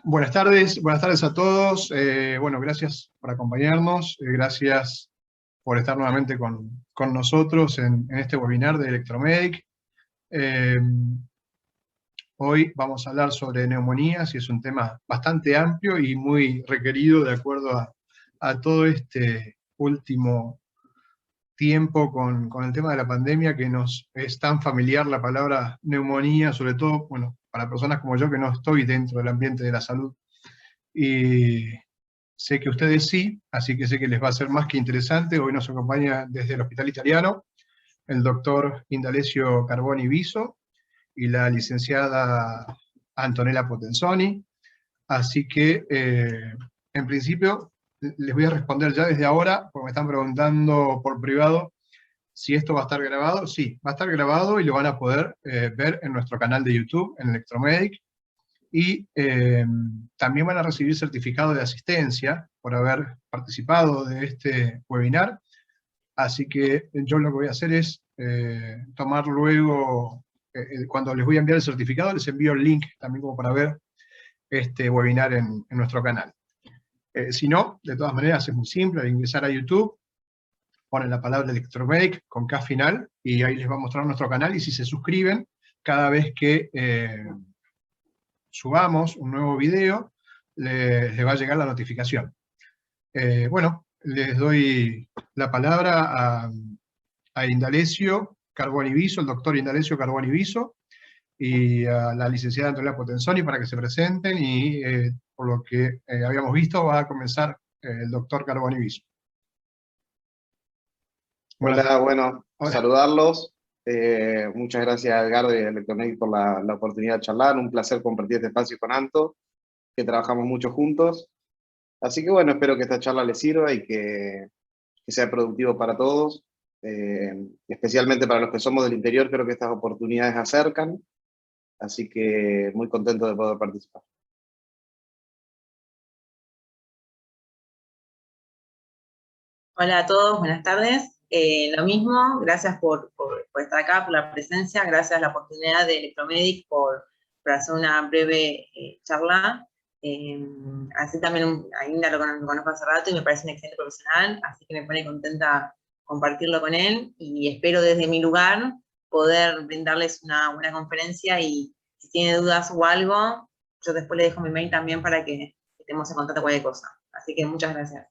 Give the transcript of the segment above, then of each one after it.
Buenas tardes a todos. Bueno, gracias por acompañarnos, gracias por estar nuevamente con nosotros en este webinar de Electromedic. Hoy vamos a hablar sobre neumonías y es un tema bastante amplio y muy requerido de acuerdo a todo este último tiempo con el tema de la pandemia, que nos es tan familiar la palabra neumonía, sobre todo, bueno, para personas como yo que no estoy dentro del ambiente de la salud. Y sé que ustedes sí, así que sé que les va a ser más que interesante. Hoy nos acompaña desde el Hospital Italiano el doctor Indalecio Carboni Viso y la licenciada Antonella Potenzoni. Así que, en principio, les voy a responder ya desde ahora, porque me están preguntando por privado si esto va a estar grabado. Sí, va a estar grabado y lo van a poder ver en nuestro canal de YouTube, en Electromedic. Y también van a recibir certificado de asistencia por haber participado de este webinar. Así que yo lo que voy a hacer es tomar luego, cuando les voy a enviar el certificado, les envío el link también como para ver este webinar en nuestro canal. Si no, de todas maneras es muy simple, al ingresar a YouTube, ponen la palabra Electromedic con K final, y ahí les va a mostrar nuestro canal, y si se suscriben, cada vez que subamos un nuevo video, les va a llegar la notificación. Bueno, les doy la palabra a Indalecio Carboni Viso, el doctor Indalecio Carboni Viso, y a la licenciada Antonella Potenzoni para que se presenten, y por lo que habíamos visto, va a comenzar el doctor Carboni Viso. Buenas Hola, tardes. bueno, Hola. saludarlos. Muchas gracias, Edgardo y Electromedic, por la oportunidad de charlar. Un placer compartir este espacio con Anto, que trabajamos mucho juntos. Así que bueno, espero que esta charla les sirva y que sea productivo para todos. Especialmente para los que somos del interior, creo que estas oportunidades acercan. Así que muy contento de poder participar. Hola a todos, buenas tardes. Lo mismo, gracias por estar acá, por la presencia, gracias a la oportunidad de Electromedic por hacer una breve charla. Así también a Inda lo conozco hace rato y me parece un excelente profesional, así que me pone contenta compartirlo con él, y espero desde mi lugar poder brindarles una buena conferencia, y si tiene dudas o algo, yo después le dejo mi mail también para que estemos en contacto con cualquier cosa. Así que muchas gracias.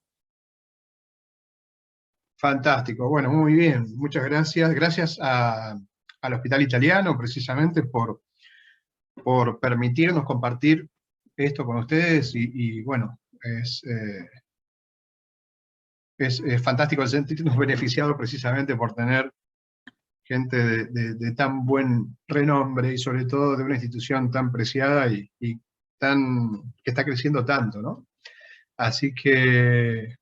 Fantástico, bueno, muy bien, muchas gracias. Gracias al Hospital Italiano, precisamente, por permitirnos compartir esto con ustedes, y bueno, es fantástico sentirnos beneficiados precisamente por tener gente de tan buen renombre, y sobre todo de una institución tan preciada y que está creciendo tanto, ¿no? Así que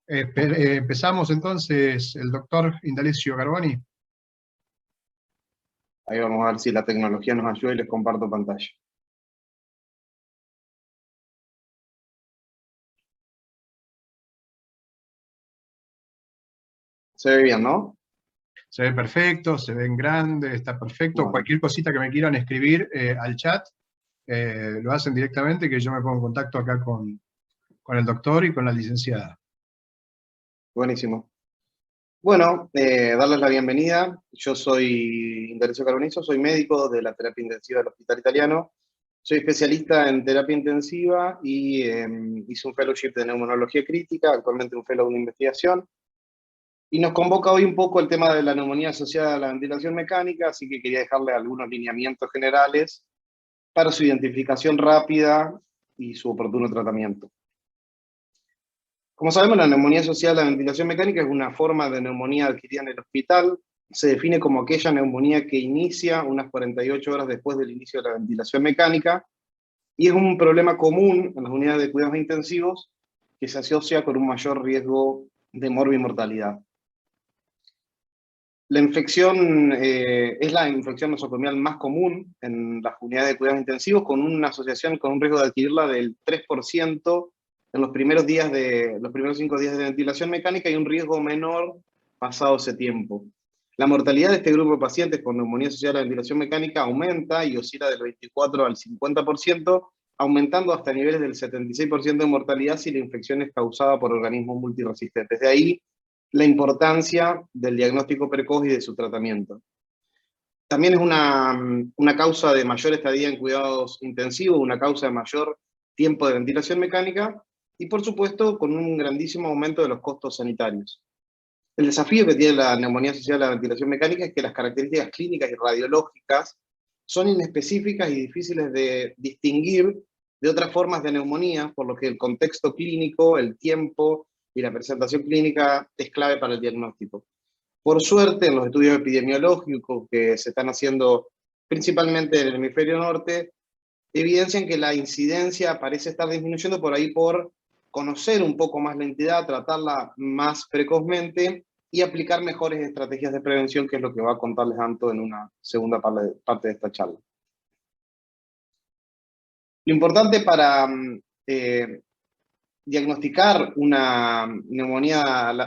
empezamos entonces, el doctor Indalecio Carboni. Ahí vamos a ver si la tecnología nos ayuda y les comparto pantalla. Se ve bien, ¿no? Se ve perfecto, se ve en grande, está perfecto. Bueno. Cualquier cosita que me quieran escribir al chat, lo hacen directamente, que yo me pongo en contacto acá con el doctor y con la licenciada. Buenísimo. Bueno, darles la bienvenida. Yo soy Indalecio Carbonizo, soy médico de la terapia intensiva del Hospital Italiano. Soy especialista en terapia intensiva y hice un fellowship de neumonología crítica, actualmente un fellow de investigación. Y nos convoca hoy un poco el tema de la neumonía asociada a la ventilación mecánica, así que quería dejarle algunos lineamientos generales para su identificación rápida y su oportuno tratamiento. Como sabemos, la neumonía asociada a la ventilación mecánica es una forma de neumonía adquirida en el hospital. Se define como aquella neumonía que inicia unas 48 horas después del inicio de la ventilación mecánica, y es un problema común en las unidades de cuidados intensivos que se asocia con un mayor riesgo de morbimortalidad. La infección es la infección nosocomial más común en las unidades de cuidados intensivos, con una asociación con un riesgo de adquirirla del 3% en los primeros 5 días de ventilación mecánica, y un riesgo menor pasado ese tiempo. La mortalidad de este grupo de pacientes con neumonía asociada a la ventilación mecánica aumenta y oscila del 24 al 50%, aumentando hasta niveles del 76% de mortalidad si la infección es causada por organismos multiresistentes. De ahí la importancia del diagnóstico precoz y de su tratamiento. También es una causa de mayor estadía en cuidados intensivos, una causa de mayor tiempo de ventilación mecánica, y por supuesto con un grandísimo aumento de los costos sanitarios. El desafío que tiene la neumonía asociada a la ventilación mecánica es que las características clínicas y radiológicas son inespecíficas y difíciles de distinguir de otras formas de neumonía, por lo que el contexto clínico, el tiempo y la presentación clínica es clave para el diagnóstico. Por suerte, en los estudios epidemiológicos que se están haciendo principalmente en el hemisferio norte, evidencian que la incidencia parece estar disminuyendo por ahí por conocer un poco más la entidad, tratarla más precozmente y aplicar mejores estrategias de prevención, que es lo que va a contarles Anto en una segunda parte de esta charla. Lo importante para diagnosticar una neumonía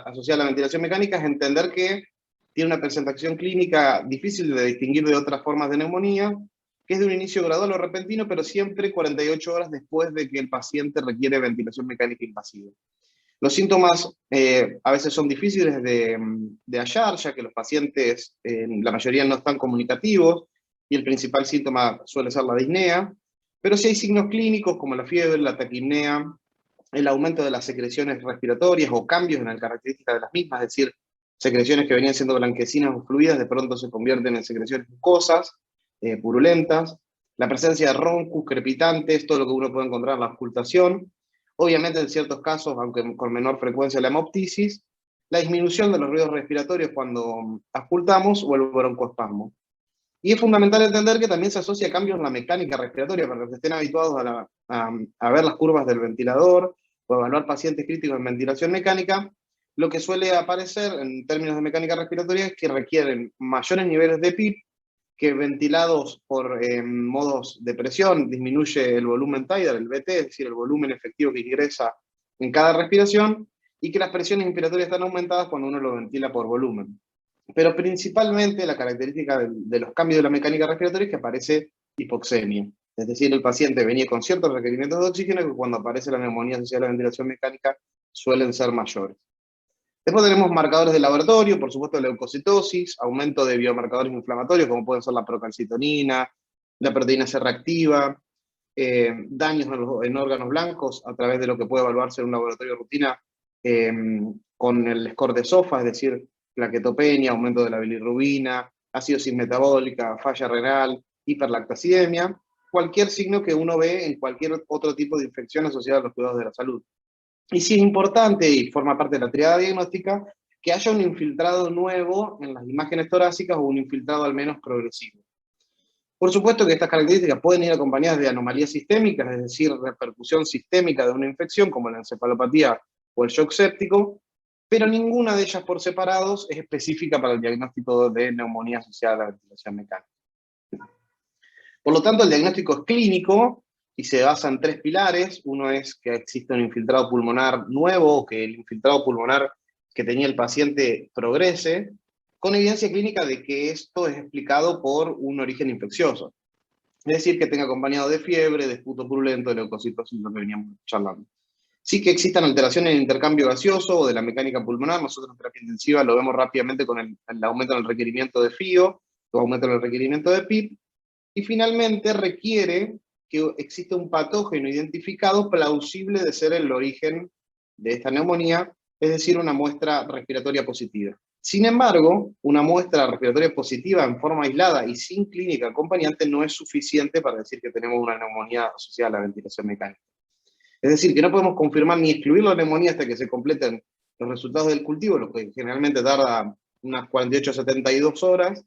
asociada a la ventilación mecánica es entender que tiene una presentación clínica difícil de distinguir de otras formas de neumonía, que es de un inicio gradual o repentino, pero siempre 48 horas después de que el paciente requiere ventilación mecánica invasiva. Los síntomas a veces son difíciles de hallar, ya que los pacientes, la mayoría no están comunicativos, y el principal síntoma suele ser la disnea, pero sí hay signos clínicos como la fiebre, la taquipnea, el aumento de las secreciones respiratorias o cambios en la característica de las mismas, es decir, secreciones que venían siendo blanquecinas o fluidas de pronto se convierten en secreciones mucosas, purulentas, la presencia de roncus, crepitantes, todo lo que uno puede encontrar en la auscultación, obviamente en ciertos casos, aunque con menor frecuencia, la hemoptisis, la disminución de los ruidos respiratorios cuando auscultamos o el broncoespasmo. Y es fundamental entender que también se asocia a cambios en la mecánica respiratoria, para los que estén habituados a ver las curvas del ventilador o a evaluar pacientes críticos en ventilación mecánica. Lo que suele aparecer en términos de mecánica respiratoria es que requieren mayores niveles de PIP, que ventilados por modos de presión disminuye el volumen tidal, el VT, es decir, el volumen efectivo que ingresa en cada respiración, y que las presiones inspiratorias están aumentadas cuando uno lo ventila por volumen. Pero principalmente la característica de los cambios de la mecánica respiratoria es que aparece hipoxemia. Es decir, el paciente venía con ciertos requerimientos de oxígeno que cuando aparece la neumonía asociada a la ventilación mecánica suelen ser mayores. Después tenemos marcadores de laboratorio, por supuesto leucocitosis, aumento de biomarcadores inflamatorios como pueden ser la procalcitonina, la proteína C reactiva, daños en órganos blancos a través de lo que puede evaluarse en un laboratorio de rutina con el score de SOFA, es decir, plaquetopenia, aumento de la bilirrubina, acidosis metabólica, falla renal, hiperlactacidemia, cualquier signo que uno ve en cualquier otro tipo de infección asociada a los cuidados de la salud. Y sí es importante, y forma parte de la triada diagnóstica, que haya un infiltrado nuevo en las imágenes torácicas o un infiltrado al menos progresivo. Por supuesto que estas características pueden ir acompañadas de anomalías sistémicas, es decir, repercusión sistémica de una infección como la encefalopatía o el shock séptico, pero ninguna de ellas por separados es específica para el diagnóstico de neumonía asociada a la ventilación mecánica. Por lo tanto, el diagnóstico es clínico y se basa en tres pilares. Uno es que existe un infiltrado pulmonar nuevo, o que el infiltrado pulmonar que tenía el paciente progrese, con evidencia clínica de que esto es explicado por un origen infeccioso. Es decir, que tenga acompañado de fiebre, de esputo purulento, de leucocitosis, lo que veníamos charlando. Sí que existan alteraciones en el intercambio gaseoso o de la mecánica pulmonar. Nosotros en terapia intensiva lo vemos rápidamente con el aumento en el requerimiento de FIO, o aumento en el requerimiento de PIP, y finalmente requiere que exista un patógeno identificado plausible de ser el origen de esta neumonía, es decir, una muestra respiratoria positiva. Sin embargo, una muestra respiratoria positiva en forma aislada y sin clínica acompañante no es suficiente para decir que tenemos una neumonía asociada a la ventilación mecánica. Es decir, que no podemos confirmar ni excluir la neumonía hasta que se completen los resultados del cultivo, lo que generalmente tarda unas 48 a 72 horas.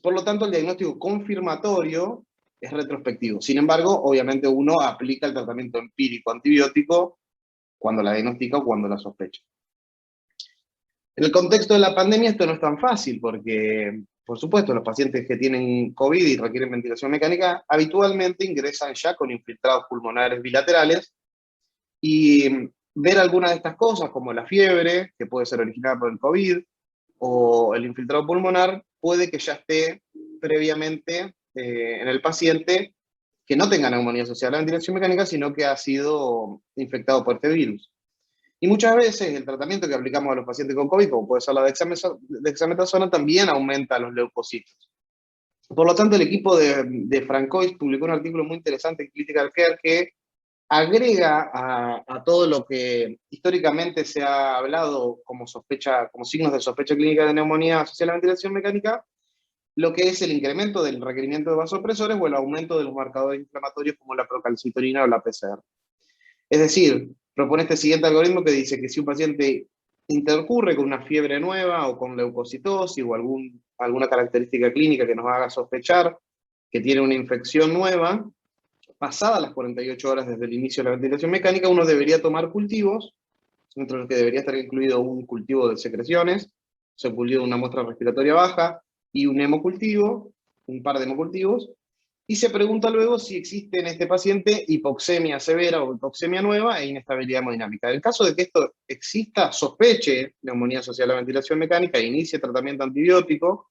Por lo tanto, el diagnóstico confirmatorio es retrospectivo. Sin embargo, obviamente uno aplica el tratamiento empírico antibiótico cuando la diagnostica o cuando la sospecha. En el contexto de la pandemia esto no es tan fácil porque, por supuesto, los pacientes que tienen COVID y requieren ventilación mecánica habitualmente ingresan ya con infiltrados pulmonares bilaterales, y ver algunas de estas cosas, como la fiebre, que puede ser originada por el COVID, o el infiltrado pulmonar, puede que ya esté previamente en el paciente que no tenga neumonía asociada a la ventilación mecánica, sino que ha sido infectado por este virus. Y muchas veces el tratamiento que aplicamos a los pacientes con COVID, como puede ser la dexametasona, también aumenta los leucocitos. Por lo tanto, el equipo de Francois publicó un artículo muy interesante en Critical Care que agrega a todo lo que históricamente se ha hablado como signos de sospecha clínica de neumonía asociada a la ventilación mecánica, lo que es el incremento del requerimiento de vasopresores o el aumento de los marcadores inflamatorios como la procalcitonina o la PCR. Es decir, propone este siguiente algoritmo que dice que si un paciente intercurre con una fiebre nueva o con leucocitosis o alguna característica clínica que nos haga sospechar que tiene una infección nueva, pasadas las 48 horas desde el inicio de la ventilación mecánica, uno debería tomar cultivos, entre los que debería estar incluido un cultivo de secreciones, se cultivo de una muestra respiratoria baja, y un hemocultivo, un par de hemocultivos, y se pregunta luego si existe en este paciente hipoxemia severa o hipoxemia nueva e inestabilidad hemodinámica. En el caso de que esto exista, sospeche neumonía asociada a la ventilación mecánica e inicie tratamiento antibiótico,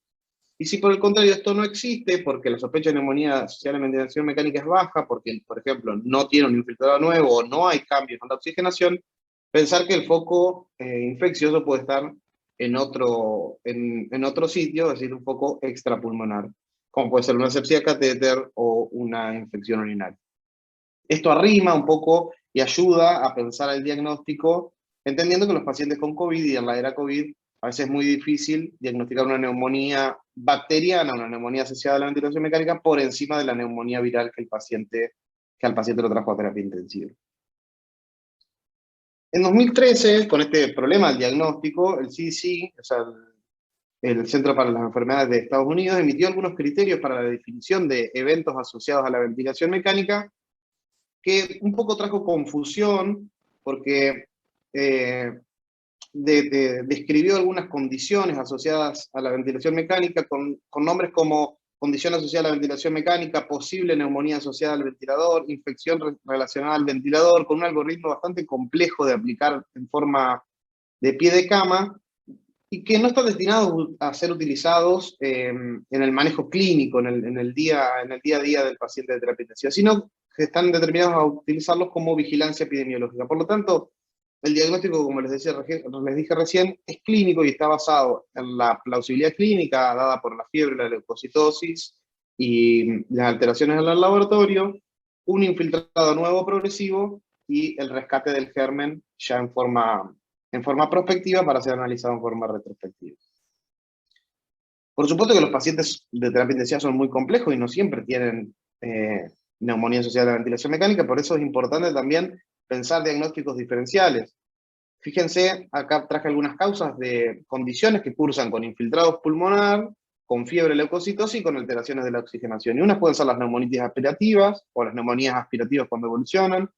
y si por el contrario esto no existe, porque la sospecha de neumonía asociada a la ventilación mecánica es baja, porque por ejemplo no tiene un infiltrado nuevo o no hay cambios en la oxigenación, pensar que el foco infeccioso puede estar en otro sitio, es decir, un foco extrapulmonar, como puede ser una sepsia catéter o una infección urinaria. Esto arrima un poco y ayuda a pensar el diagnóstico, entendiendo que los pacientes con COVID y en la era COVID, a veces es muy difícil diagnosticar una neumonía bacteriana, una neumonía asociada a la ventilación mecánica, por encima de la neumonía viral que al paciente lo trajo a terapia intensiva. En 2013, con este problema del diagnóstico, el CDC, o sea, el Centro para las Enfermedades de Estados Unidos, emitió algunos criterios para la definición de eventos asociados a la ventilación mecánica, que un poco trajo confusión, porque describió algunas condiciones asociadas a la ventilación mecánica, con nombres como condición asociada a la ventilación mecánica, posible neumonía asociada al ventilador, infección relacionada al ventilador, con un algoritmo bastante complejo de aplicar en forma de pie de cama, y que no están destinados a ser utilizados en el manejo clínico, en el día a día del paciente de terapia intensiva, sino que están determinados a utilizarlos como vigilancia epidemiológica. Por lo tanto, el diagnóstico, como les dije recién, es clínico y está basado en la plausibilidad clínica dada por la fiebre, la leucocitosis y las alteraciones en el laboratorio, un infiltrado nuevo progresivo y el rescate del germen ya en forma prospectiva para ser analizado en forma retrospectiva. Por supuesto que los pacientes de terapia intensiva son muy complejos y no siempre tienen neumonía asociada a la ventilación mecánica, por eso es importante también pensar diagnósticos diferenciales. Fíjense, acá traje algunas causas de condiciones que cursan con infiltrado pulmonar, con fiebre, leucocitosis y con alteraciones de la oxigenación. Y unas pueden ser las neumonitis aspirativas o las neumonías aspirativas cuando evolucionan.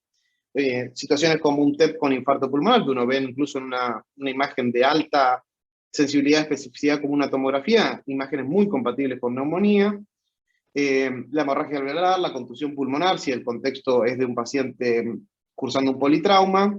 Situaciones como un TEP con infarto pulmonar, que uno ve incluso en una imagen de alta sensibilidad y especificidad como una tomografía, imágenes muy compatibles con neumonía. La hemorragia alveolar, la contusión pulmonar, si el contexto es de un paciente cursando un politrauma,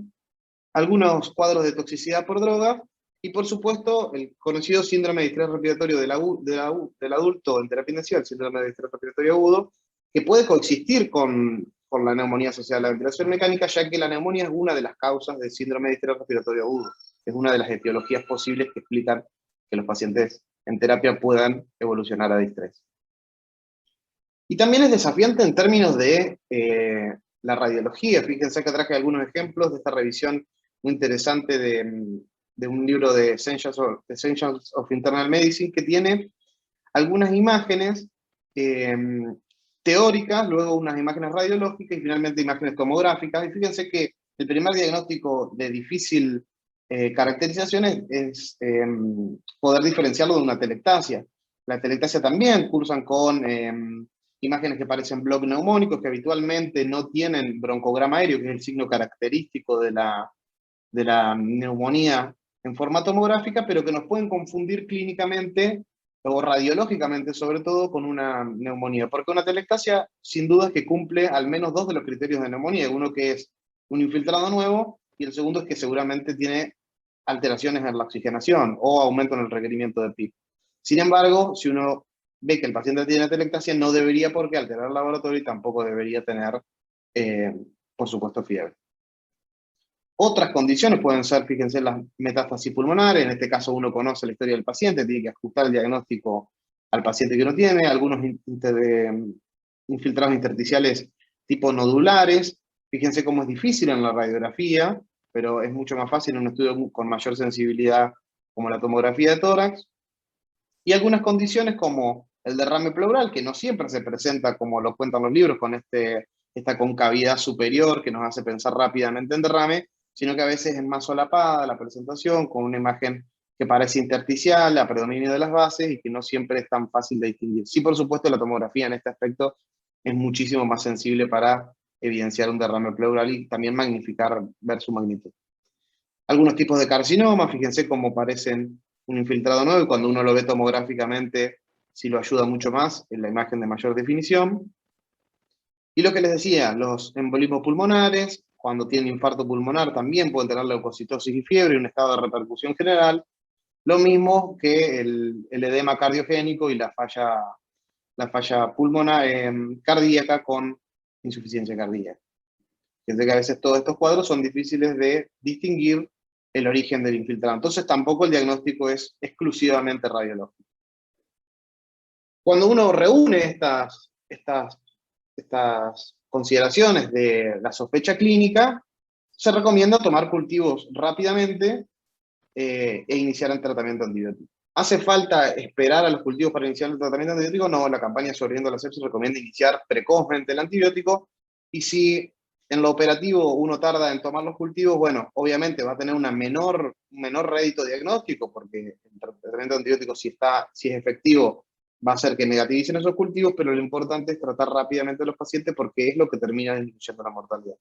algunos cuadros de toxicidad por droga, y por supuesto el conocido síndrome de distrés respiratorio del adulto en terapia intensiva, el síndrome de distrés respiratorio agudo, que puede coexistir con la neumonía asociada a la ventilación mecánica, ya que la neumonía es una de las causas del síndrome de distrés respiratorio agudo. Es una de las etiologías posibles que explican que los pacientes en terapia puedan evolucionar a distrés. Y también es desafiante en términos de la radiología. Fíjense que traje algunos ejemplos de esta revisión muy interesante de un libro de Essentials of Internal Medicine, que tiene algunas imágenes teóricas, luego unas imágenes radiológicas y finalmente imágenes tomográficas. Y fíjense que el primer diagnóstico de difícil caracterización es poder diferenciarlo de una atelectasia. La atelectasia también cursan con imágenes que parecen bloques neumónicos, que habitualmente no tienen broncograma aéreo, que es el signo característico de la neumonía en forma tomográfica, pero que nos pueden confundir clínicamente o radiológicamente sobre todo con una neumonía, porque una atelectasia sin duda es que cumple al menos dos de los criterios de neumonía, uno que es un infiltrado nuevo y el segundo es que seguramente tiene alteraciones en la oxigenación o aumento en el requerimiento de PIB. Sin embargo, si uno ve que el paciente tiene atelectasia, no debería por qué alterar el laboratorio y tampoco debería tener, por supuesto, fiebre. Otras condiciones pueden ser, fíjense, las metástasis pulmonares. En este caso uno conoce la historia del paciente, tiene que ajustar el diagnóstico al paciente que uno tiene. Algunos infiltrados intersticiales tipo nodulares. Fíjense cómo es difícil en la radiografía, pero es mucho más fácil en un estudio con mayor sensibilidad como la tomografía de tórax. Y algunas condiciones como el derrame pleural, que no siempre se presenta como lo cuentan los libros, con esta concavidad superior que nos hace pensar rápidamente en derrame, sino que a veces es más solapada la presentación, con una imagen que parece intersticial, a predominio de las bases, y que no siempre es tan fácil de distinguir. Sí, por supuesto, la tomografía en este aspecto es muchísimo más sensible para evidenciar un derrame pleural y también magnificar, ver su magnitud. Algunos tipos de carcinoma, fíjense cómo parecen un infiltrado nuevo, y cuando uno lo ve tomográficamente, sí lo ayuda mucho más en la imagen de mayor definición. Y lo que les decía, los embolismos pulmonares, cuando tienen infarto pulmonar también pueden tener leucocitosis y fiebre y un estado de repercusión general, lo mismo que el edema cardiogénico y la falla pulmonar cardíaca con insuficiencia cardíaca. Fíjense que a veces todos estos cuadros son difíciles de distinguir el origen del infiltrado. Entonces tampoco el diagnóstico es exclusivamente radiológico. Cuando uno reúne estas consideraciones de la sospecha clínica, se recomienda tomar cultivos rápidamente e iniciar el tratamiento antibiótico. ¿Hace falta esperar a los cultivos para iniciar el tratamiento antibiótico? No, la campaña Sobreviviendo a la Sepsis recomienda iniciar precozmente el antibiótico, y si en lo operativo uno tarda en tomar los cultivos, bueno, obviamente va a tener un menor rédito diagnóstico, porque el tratamiento antibiótico, si es efectivo, va a hacer que negativicen esos cultivos, pero lo importante es tratar rápidamente a los pacientes porque es lo que termina disminuyendo la mortalidad.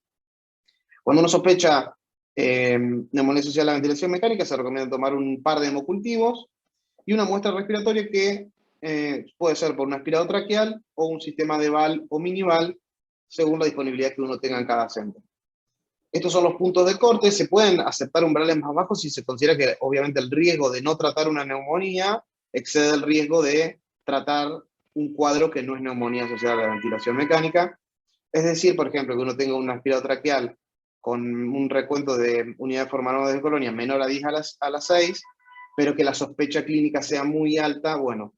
Cuando uno sospecha neumonía asociada a la ventilación mecánica, se recomienda tomar un par de hemocultivos y una muestra respiratoria que puede ser por un aspirado traqueal o un sistema de VAL o mini-VAL, según la disponibilidad que uno tenga en cada centro. Estos son los puntos de corte. Se pueden aceptar umbrales más bajos si se considera que obviamente el riesgo de no tratar una neumonía excede el riesgo de tratar un cuadro que no es neumonía asociada a la ventilación mecánica. Es decir, por ejemplo, que uno tenga un aspirado traqueal con un recuento de unidad de forma de colonia menor a 10 a las 6, pero que la sospecha clínica sea muy alta, bueno,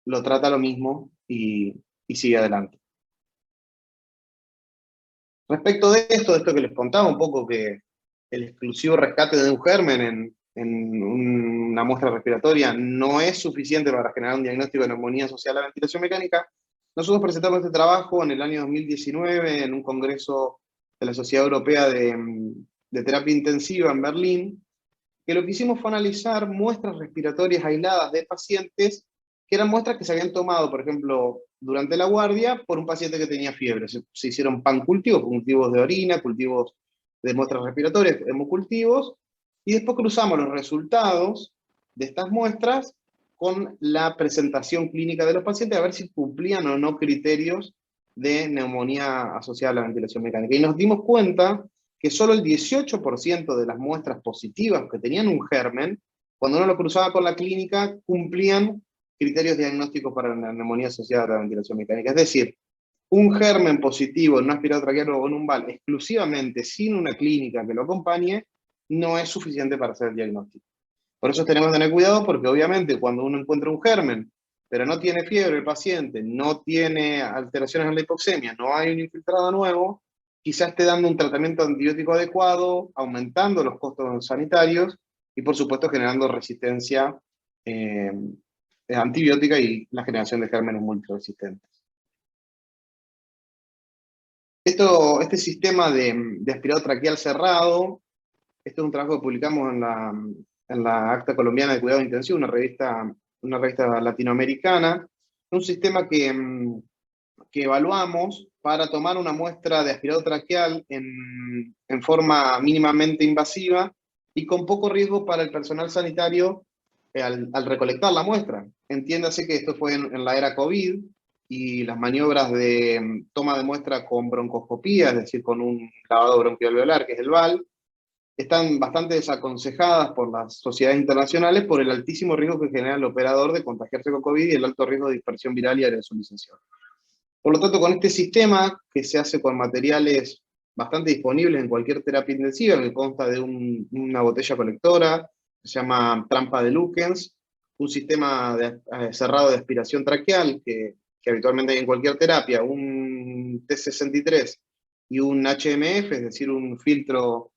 lo trata lo mismo y sigue adelante. Respecto de esto que les contaba un poco, que el exclusivo rescate de un germen en una muestra respiratoria no es suficiente para generar un diagnóstico de neumonía asociada a la ventilación mecánica, nosotros presentamos este trabajo en el año 2019 en un congreso de la Sociedad Europea de Terapia Intensiva en Berlín, que lo que hicimos fue analizar muestras respiratorias aisladas de pacientes, que eran muestras que se habían tomado, por ejemplo, durante la guardia, por un paciente que tenía fiebre. Se hicieron pancultivos, cultivos de orina, cultivos de muestras respiratorias, hemocultivos, y después cruzamos los resultados de estas muestras con la presentación clínica de los pacientes, a ver si cumplían o no criterios de neumonía asociada a la ventilación mecánica. Y nos dimos cuenta que solo el 18% de las muestras positivas que tenían un germen, cuando uno lo cruzaba con la clínica, cumplían criterios diagnósticos para la neumonía asociada a la ventilación mecánica. Es decir, un germen positivo en un aspirado traqueal o en un VAL exclusivamente sin una clínica que lo acompañe, no es suficiente para hacer el diagnóstico. Por eso tenemos que tener cuidado, porque obviamente cuando uno encuentra un germen, pero no tiene fiebre el paciente, no tiene alteraciones en la hipoxemia, no hay un infiltrado nuevo, quizás esté dando un tratamiento antibiótico adecuado, aumentando los costos sanitarios y por supuesto generando resistencia antibiótica y la generación de gérmenes multiresistentes. Este sistema de aspirado traqueal cerrado, esto es un trabajo que publicamos en la Acta Colombiana de Cuidado Intensivo, una revista latinoamericana, un sistema que evaluamos para tomar una muestra de aspirado traqueal en forma mínimamente invasiva y con poco riesgo para el personal sanitario al recolectar la muestra. Entiéndase que esto fue en la era COVID, y las maniobras de toma de muestra con broncoscopía, es decir, con un lavado bronquialveolar, que es el VAL, están bastante desaconsejadas por las sociedades internacionales por el altísimo riesgo que genera el operador de contagiarse con COVID y el alto riesgo de dispersión viral y aerosolización. Por lo tanto, con este sistema, que se hace con materiales bastante disponibles en cualquier terapia intensiva, que consta de una botella colectora, se llama trampa de Lukens, un sistema cerrado de aspiración traqueal, que habitualmente hay en cualquier terapia, un T63 y un HMF, es decir, un filtro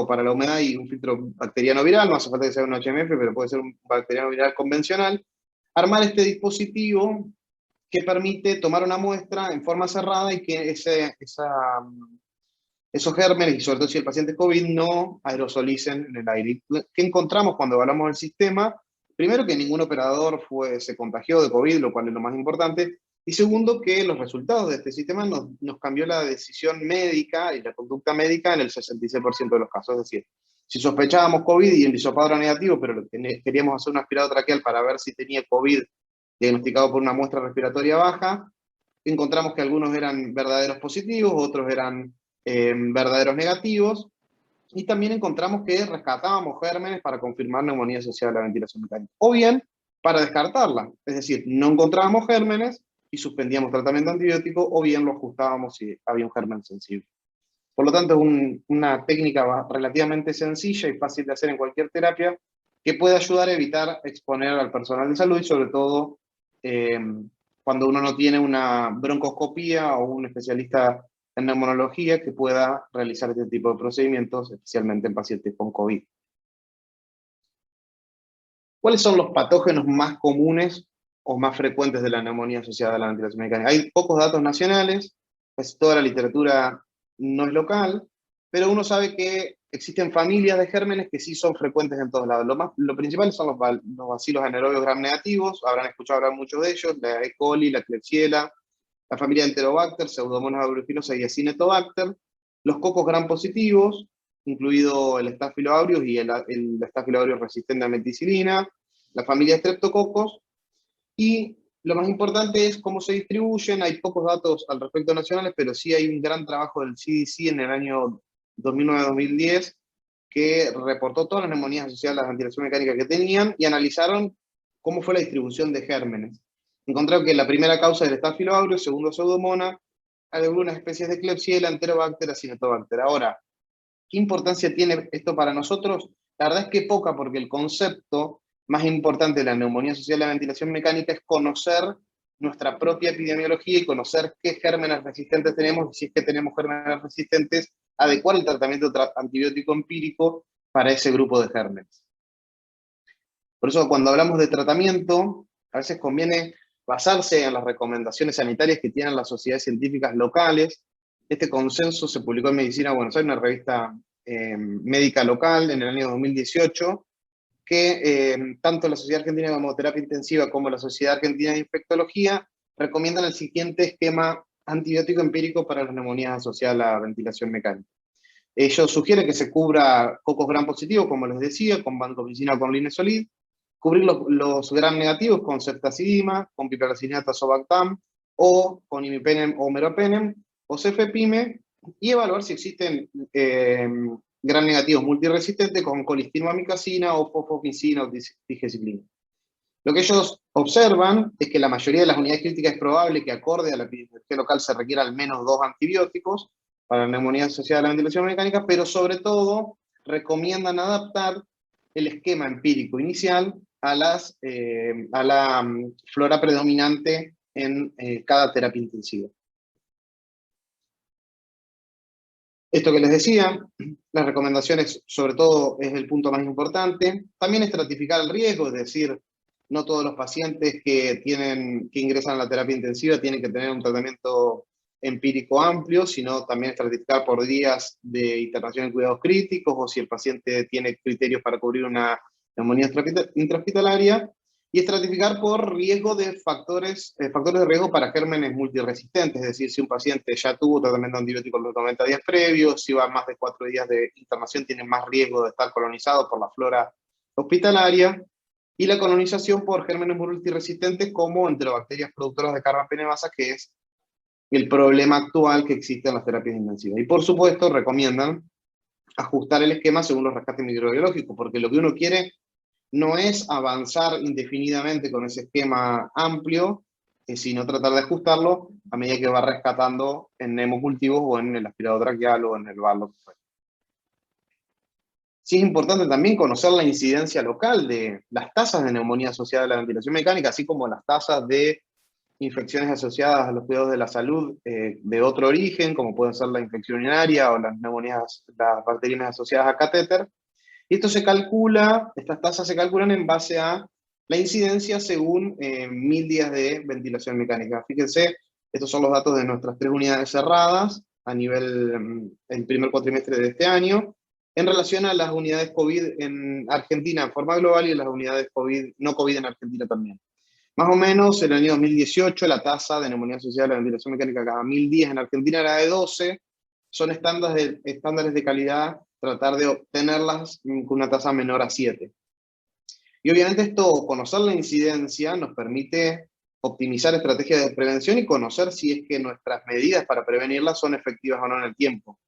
para la humedad y un filtro bacteriano viral, no hace falta que sea un HMF, pero puede ser un bacteriano viral convencional. Armar este dispositivo que permite tomar una muestra en forma cerrada y que esos gérmenes, y sobre todo si el paciente es COVID, no aerosolicen en el aire. ¿Qué encontramos cuando evaluamos el sistema? Primero, que ningún operador se contagió de COVID, lo cual es lo más importante. Y segundo, que los resultados de este sistema nos cambió la decisión médica y la conducta médica en el 66% de los casos. Es decir, si sospechábamos COVID y el hisopado era negativo, pero queríamos hacer un aspirado traqueal para ver si tenía COVID diagnosticado por una muestra respiratoria baja, encontramos que algunos eran verdaderos positivos, otros eran verdaderos negativos, y también encontramos que rescatábamos gérmenes para confirmar neumonía asociada a la ventilación mecánica, o bien para descartarla, es decir, no encontrábamos gérmenes y suspendíamos tratamiento antibiótico, o bien lo ajustábamos si había un germen sensible. Por lo tanto, es una técnica relativamente sencilla y fácil de hacer en cualquier terapia, que puede ayudar a evitar exponer al personal de salud y sobre todo cuando uno no tiene una broncoscopía o un especialista en neumonología que pueda realizar este tipo de procedimientos, especialmente en pacientes con COVID. ¿Cuáles son los patógenos más comunes o más frecuentes de la neumonía asociada a la ventilación mecánica? Hay pocos datos nacionales, pues toda la literatura no es local, pero uno sabe que existen familias de gérmenes que sí son frecuentes en todos lados. Lo principal son los bacilos anaerobios gram negativos, habrán escuchado hablar muchos de ellos, la E. coli, la Klebsiella, la familia de Enterobacter, Pseudomonas aeruginosa y Acinetobacter, los cocos gram positivos, incluido el Staphylo aureus y el Staphylo aureus resistente a meticilina, la familia de Streptococos, y lo más importante es cómo se distribuyen. Hay pocos datos al respecto nacionales, pero sí hay un gran trabajo del CDC en el año 2009-2010, que reportó todas las neumonías asociadas a la ventilación mecánica que tenían, y analizaron cómo fue la distribución de gérmenes. Encontraron que la primera causa es el Staphylo aureus, segundo Pseudomonas, hay algunas especies de Klebsiella, Enterobacter, Acinetobacter. Ahora, ¿qué importancia tiene esto para nosotros? La verdad es que poca, porque el concepto más importante de la neumonía asociada a la ventilación mecánica es conocer nuestra propia epidemiología y conocer qué gérmenes resistentes tenemos, y si es que tenemos gérmenes resistentes, adecuar el tratamiento antibiótico empírico para ese grupo de gérmenes. Por eso, cuando hablamos de tratamiento, a veces conviene basarse en las recomendaciones sanitarias que tienen las sociedades científicas locales. Este consenso se publicó en Medicina Buenos Aires, una revista médica local, en el año 2018, que tanto la Sociedad Argentina de Hemoterapia Intensiva como la Sociedad Argentina de Infectología recomiendan el siguiente esquema antibiótico empírico para las neumonías asociadas a la ventilación mecánica. Ellos sugieren que se cubra cocos gram positivos, como les decía, con vancomicina o con linezolid, cubrir los gram negativos con ceftazidima, con piperacillina tazobactam, o con imipenem o meropenem, o cefepime, y evaluar si existen gram negativos multiresistentes con colistina amicacina o fosfomicina o digeciclina. Lo que ellos observan es que la mayoría de las unidades críticas es probable que, acorde a la epidemiología local, se requiera al menos 2 antibióticos para la neumonía asociada a la ventilación mecánica, pero sobre todo recomiendan adaptar el esquema empírico inicial a la flora predominante en cada terapia intensiva. Esto que les decía, las recomendaciones sobre todo es el punto más importante. También estratificar el riesgo, es decir, no todos los pacientes que ingresan a la terapia intensiva tienen que tener un tratamiento empírico amplio, sino también estratificar por días de internación en cuidados críticos, o si el paciente tiene criterios para cubrir una neumonía intrahospitalaria, y estratificar por riesgo de factores de riesgo para gérmenes multiresistentes, es decir, si un paciente ya tuvo tratamiento antibiótico los 90 días previos, si va más de 4 días de internación, tiene más riesgo de estar colonizado por la flora hospitalaria, y la colonización por gérmenes multiresistentes como enterobacterias productoras de carbapenemasa, que es el problema actual que existe en las terapias intensivas. Y por supuesto recomiendan ajustar el esquema según los rescates microbiológicos, porque lo que uno quiere no es avanzar indefinidamente con ese esquema amplio, sino tratar de ajustarlo a medida que va rescatando en nemos multivos o en el aspirado traqueal o en el VAR. Sí es importante también conocer la incidencia local de las tasas de neumonía asociada a la ventilación mecánica, así como las tasas de infecciones asociadas a los cuidados de la salud de otro origen, como pueden ser la infección urinaria o las neumonías, las bacterias asociadas a catéter. Y esto se calcula, estas tasas se calculan en base a la incidencia según 1000 días de ventilación mecánica. Fíjense, estos son los datos de nuestras 3 unidades cerradas a nivel el primer cuatrimestre de este año, en relación a las unidades COVID en Argentina en forma global y las unidades COVID, no COVID en Argentina también. Más o menos en el año 2018 la tasa de neumonía asociada a la ventilación mecánica cada 1000 días en Argentina era de 12, son estándares de calidad tratar de obtenerlas con una tasa menor a 7. Y obviamente esto, conocer la incidencia, nos permite optimizar estrategias de prevención y conocer si es que nuestras medidas para prevenirlas son efectivas o no en el tiempo.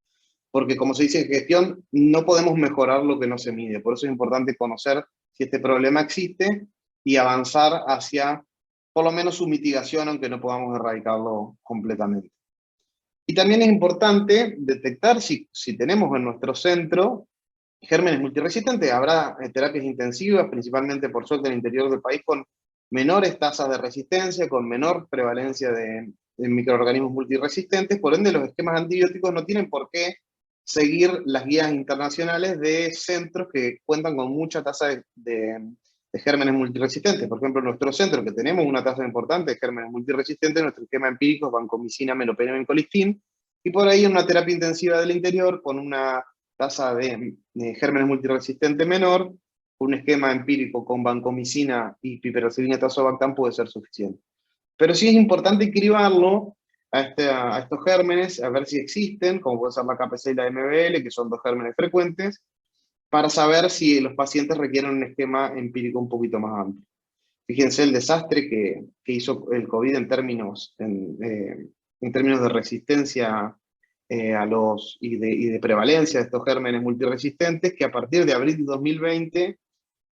Porque como se dice en gestión, no podemos mejorar lo que no se mide. Por eso es importante conocer si este problema existe y avanzar hacia, por lo menos, su mitigación, aunque no podamos erradicarlo completamente. Y también es importante detectar si tenemos en nuestro centro gérmenes multiresistentes. Habrá terapias intensivas, principalmente por suerte en el interior del país, con menores tasas de resistencia, con menor prevalencia de microorganismos multiresistentes. Por ende, los esquemas antibióticos no tienen por qué seguir las guías internacionales de centros que cuentan con mucha tasa de gérmenes multiresistentes. Por ejemplo, en nuestro centro, que tenemos una tasa importante de gérmenes multiresistentes, nuestro esquema empírico es vancomicina, melopenem y colistin, y por ahí en una terapia intensiva del interior, con una tasa de gérmenes multiresistentes menor, un esquema empírico con vancomicina y piperacillina tazobactam puede ser suficiente. Pero sí es importante cribarlo a estos gérmenes, a ver si existen, como puede ser la KPC y la MBL, que son 2 gérmenes frecuentes, para saber si los pacientes requieren un esquema empírico un poquito más amplio. Fíjense el desastre que hizo el COVID en términos de resistencia y de prevalencia de estos gérmenes multiresistentes, que a partir de abril de 2020,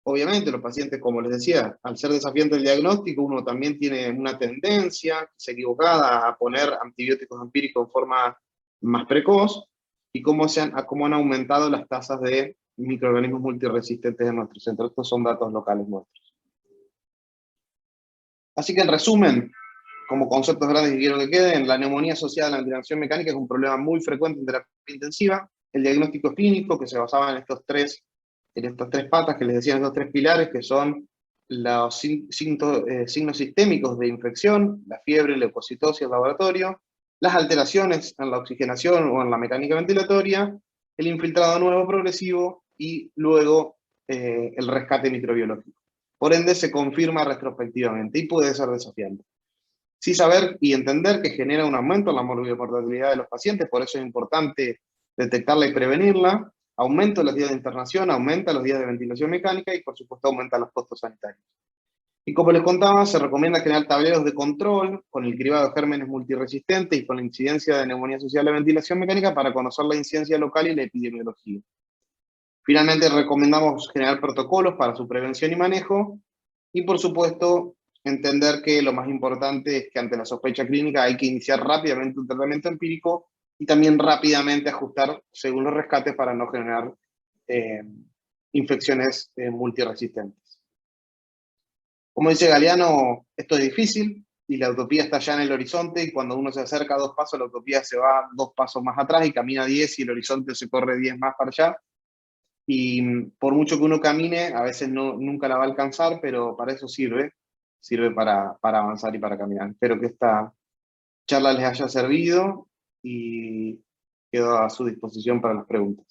obviamente los pacientes, como les decía, al ser desafiante el diagnóstico, uno también tiene una tendencia equivocada a poner antibióticos empíricos en forma más precoz, y cómo han aumentado las tasas de microorganismos multiresistentes en nuestro centro. Estos son datos locales nuestros. Así que en resumen, como conceptos grandes que quiero que queden, la neumonía asociada a la ventilación mecánica es un problema muy frecuente en terapia intensiva. El diagnóstico clínico, que se basaba en estas 3 patas que les decía, en estos 3 pilares, que son los signos sistémicos de infección, la fiebre, leucocitosis al laboratorio, las alteraciones en la oxigenación o en la mecánica ventilatoria, el infiltrado nuevo progresivo y luego el rescate microbiológico. Por ende, se confirma retrospectivamente y puede ser desafiante. Sí saber y entender que genera un aumento en la morbimortalidad de los pacientes, por eso es importante detectarla y prevenirla, aumenta los días de internación, aumenta los días de ventilación mecánica y por supuesto aumenta los costos sanitarios. Y como les contaba, se recomienda generar tableros de control con el cribado de gérmenes multiresistentes y con la incidencia de neumonía asociada a la ventilación mecánica para conocer la incidencia local y la epidemiología. Finalmente, recomendamos generar protocolos para su prevención y manejo, y por supuesto, entender que lo más importante es que ante la sospecha clínica hay que iniciar rápidamente un tratamiento empírico y también rápidamente ajustar según los rescates para no generar infecciones multiresistentes. Como dice Galeano, esto es difícil y la utopía está ya en el horizonte, y cuando uno se acerca a 2 pasos, la utopía se va 2 pasos más atrás y camina 10 y el horizonte se corre 10 más para allá. Y por mucho que uno camine, a veces nunca la va a alcanzar, pero para eso sirve para avanzar y para caminar. Espero que esta charla les haya servido y quedo a su disposición para las preguntas.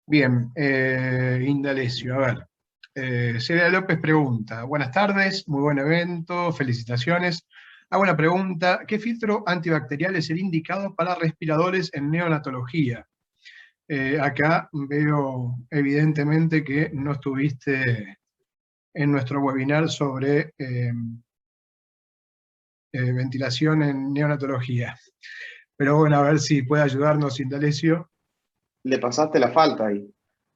Bien, Indalecio, a ver. Celia López pregunta, buenas tardes, muy buen evento, felicitaciones. Hago una pregunta, ¿qué filtro antibacterial es el indicado para respiradores en neonatología? Acá veo evidentemente que no estuviste en nuestro webinar sobre ventilación en neonatología. Pero bueno, a ver si puede ayudarnos Indalecio. Le pasaste la falta ahí.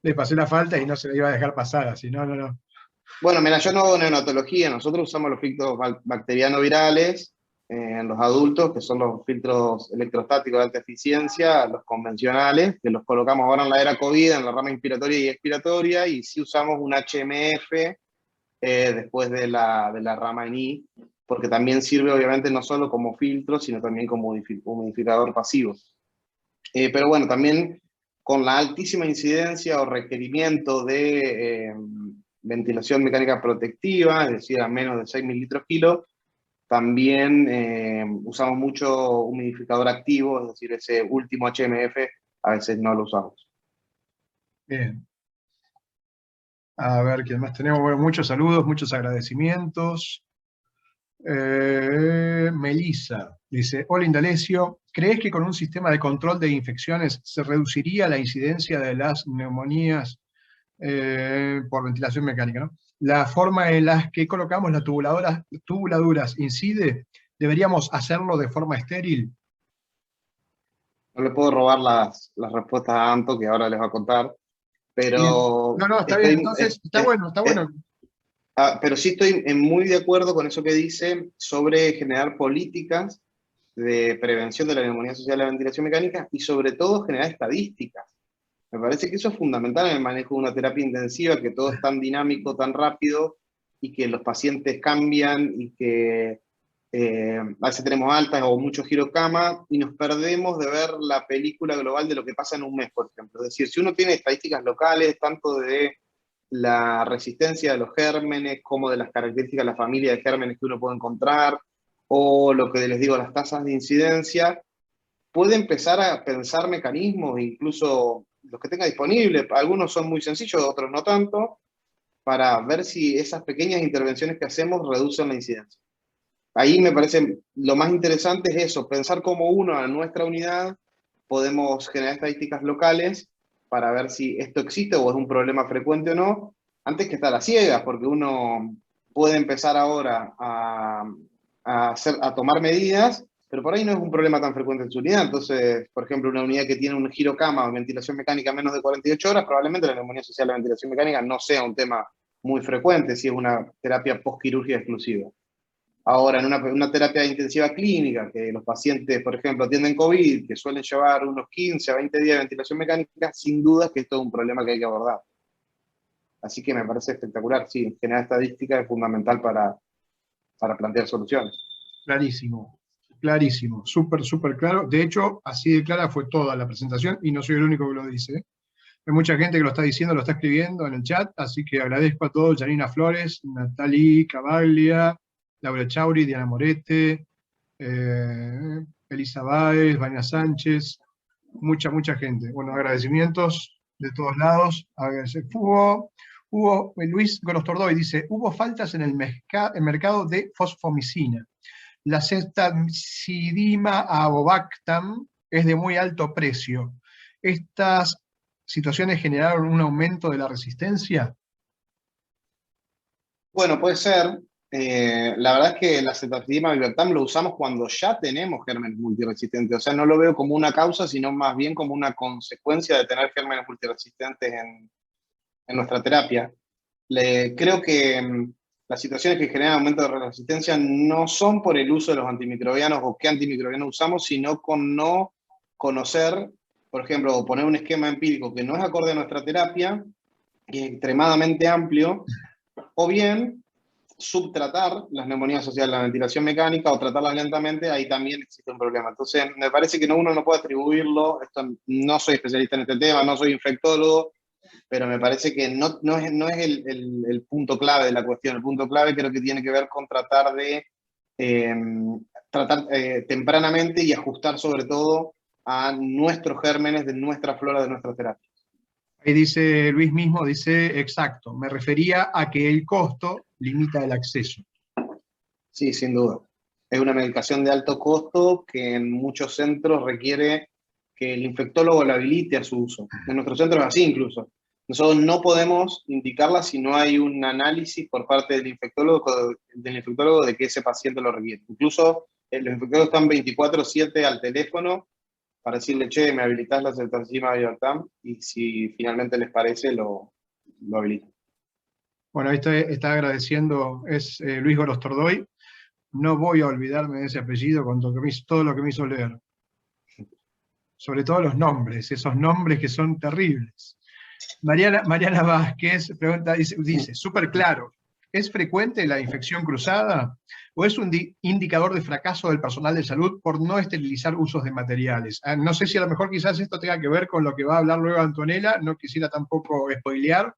Le pasé la falta y no se la iba a dejar pasar, así no. Bueno, mira, yo no hago neonatología, nosotros usamos los filtros bacteriano-virales en los adultos, que son los filtros electrostáticos de alta eficiencia, los convencionales, que los colocamos ahora en la era COVID, en la rama inspiratoria y expiratoria, y sí usamos un HMF después de la rama ENI, porque también sirve obviamente no solo como filtro, sino también como humidificador pasivo. Pero bueno, también con la altísima incidencia o requerimiento de ventilación mecánica protectiva, es decir, a menos de 6 mililitros kilo, también usamos mucho humidificador activo, es decir, ese último HMF a veces no lo usamos. Bien. A ver, ¿quién más tenemos? Bueno, muchos saludos, muchos agradecimientos. Melissa dice, hola Indalecio, ¿crees que con un sistema de control de infecciones se reduciría la incidencia de las neumonías por ventilación mecánica, ¿no? La forma en la que colocamos las tubuladuras incide, ¿deberíamos hacerlo de forma estéril? No le puedo robar las respuestas a Anto, que ahora les va a contar, Bien. pero No, está bien, entonces está bueno. pero sí estoy muy de acuerdo con eso que dice sobre generar políticas de prevención de la neumonía asociada a la ventilación mecánica y sobre todo generar estadísticas. Me parece que eso es fundamental en el manejo de una terapia intensiva, que todo es tan dinámico, tan rápido, y que los pacientes cambian, y que a veces tenemos altas o mucho giro cama, y nos perdemos de ver la película global de lo que pasa en un mes, por ejemplo. Es decir, si uno tiene estadísticas locales, tanto de la resistencia de los gérmenes, como de las características de la familia de gérmenes que uno puede encontrar, o lo que les digo, las tasas de incidencia, puede empezar a pensar mecanismos, incluso los que tenga disponibles, algunos son muy sencillos, otros no tanto, para ver si esas pequeñas intervenciones que hacemos reducen la incidencia. Ahí me parece lo más interesante es eso, pensar cómo uno a nuestra unidad podemos generar estadísticas locales para ver si esto existe o es un problema frecuente o no, antes que estar a ciegas, porque uno puede empezar ahora a tomar medidas, pero por ahí no es un problema tan frecuente en su unidad. Entonces, por ejemplo, una unidad que tiene un giro cama o ventilación mecánica menos de 48 horas, probablemente la neumonía asociada a la ventilación mecánica no sea un tema muy frecuente si es una terapia postquirúrgica exclusiva. Ahora, en una terapia intensiva clínica, que los pacientes, por ejemplo, tienen COVID, que suelen llevar unos 15 a 20 días de ventilación mecánica, sin duda que esto es un problema que hay que abordar. Así que me parece espectacular, sí, generar estadística es fundamental para plantear soluciones. Clarísimo, clarísimo, súper claro. De hecho, así de clara fue toda la presentación y no soy el único que lo dice. Hay mucha gente que lo está diciendo, lo está escribiendo en el chat, así que agradezco a todos, Janina Flores, Natalie Cavaglia, Laura Chauri, Diana Morete, Elisa Báez, Vania Sánchez, mucha gente. Bueno, agradecimientos de todos lados. Luis Gorostordoy dice, hubo faltas en el mercado de fosfomicina. La ceftazidima avobactam es de muy alto precio. ¿Estas situaciones generaron un aumento de la resistencia? Bueno, puede ser. La verdad es que la ceftazidima avibactam lo usamos cuando ya tenemos gérmenes multiresistentes. O sea, no lo veo como una causa, sino más bien como una consecuencia de tener gérmenes multiresistentes en nuestra terapia. Creo que las situaciones que generan aumento de resistencia no son por el uso de los antimicrobianos o qué antimicrobianos usamos, sino con no conocer, por ejemplo, o poner un esquema empírico que no es acorde a nuestra terapia, que es extremadamente amplio, o bien subtratar las neumonías asociadas a la ventilación mecánica o tratarlas lentamente, ahí también existe un problema. Entonces, me parece que uno no puede atribuirlo, no soy especialista en este tema, no soy infectólogo, pero me parece que no es el punto clave de la cuestión. El punto clave creo que tiene que ver con tratar tempranamente y ajustar sobre todo a nuestros gérmenes de nuestra flora, de nuestra terapia. Ahí dice Luis mismo, dice, exacto, me refería a que el costo limita el acceso. Sí, sin duda. Es una medicación de alto costo que en muchos centros requiere que el infectólogo la habilite a su uso. En nuestros centros es así incluso. Nosotros no podemos indicarla si no hay un análisis por parte del infectólogo de que ese paciente lo requiere. Incluso los infectólogos están 24/7 al teléfono para decirle, che, me habilitás la ceftriaxona Viortam, y si finalmente les parece, lo habilitan. Bueno, ahí está agradeciendo, es Luis Gorostordoy. No voy a olvidarme de ese apellido con todo lo que me hizo leer. Sobre todo los nombres, esos nombres que son terribles. Mariana Vázquez pregunta, dice, súper claro, ¿es frecuente la infección cruzada o es un indicador de fracaso del personal de salud por no esterilizar usos de materiales? No sé si a lo mejor quizás esto tenga que ver con lo que va a hablar luego Antonella, no quisiera tampoco spoilear.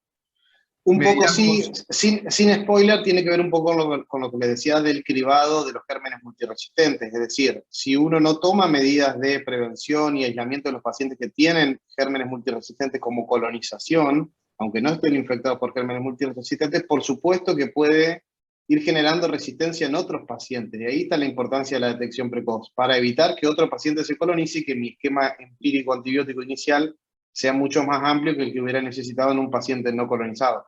Un poco sí, sin spoiler, tiene que ver un poco con lo que me decías del cribado de los gérmenes multiresistentes. Es decir, si uno no toma medidas de prevención y aislamiento de los pacientes que tienen gérmenes multiresistentes como colonización, aunque no estén infectados por gérmenes multiresistentes, por supuesto que puede ir generando resistencia en otros pacientes. Y ahí está la importancia de la detección precoz, para evitar que otro paciente se colonice y que mi esquema empírico antibiótico inicial sea mucho más amplio que el que hubiera necesitado en un paciente no colonizado.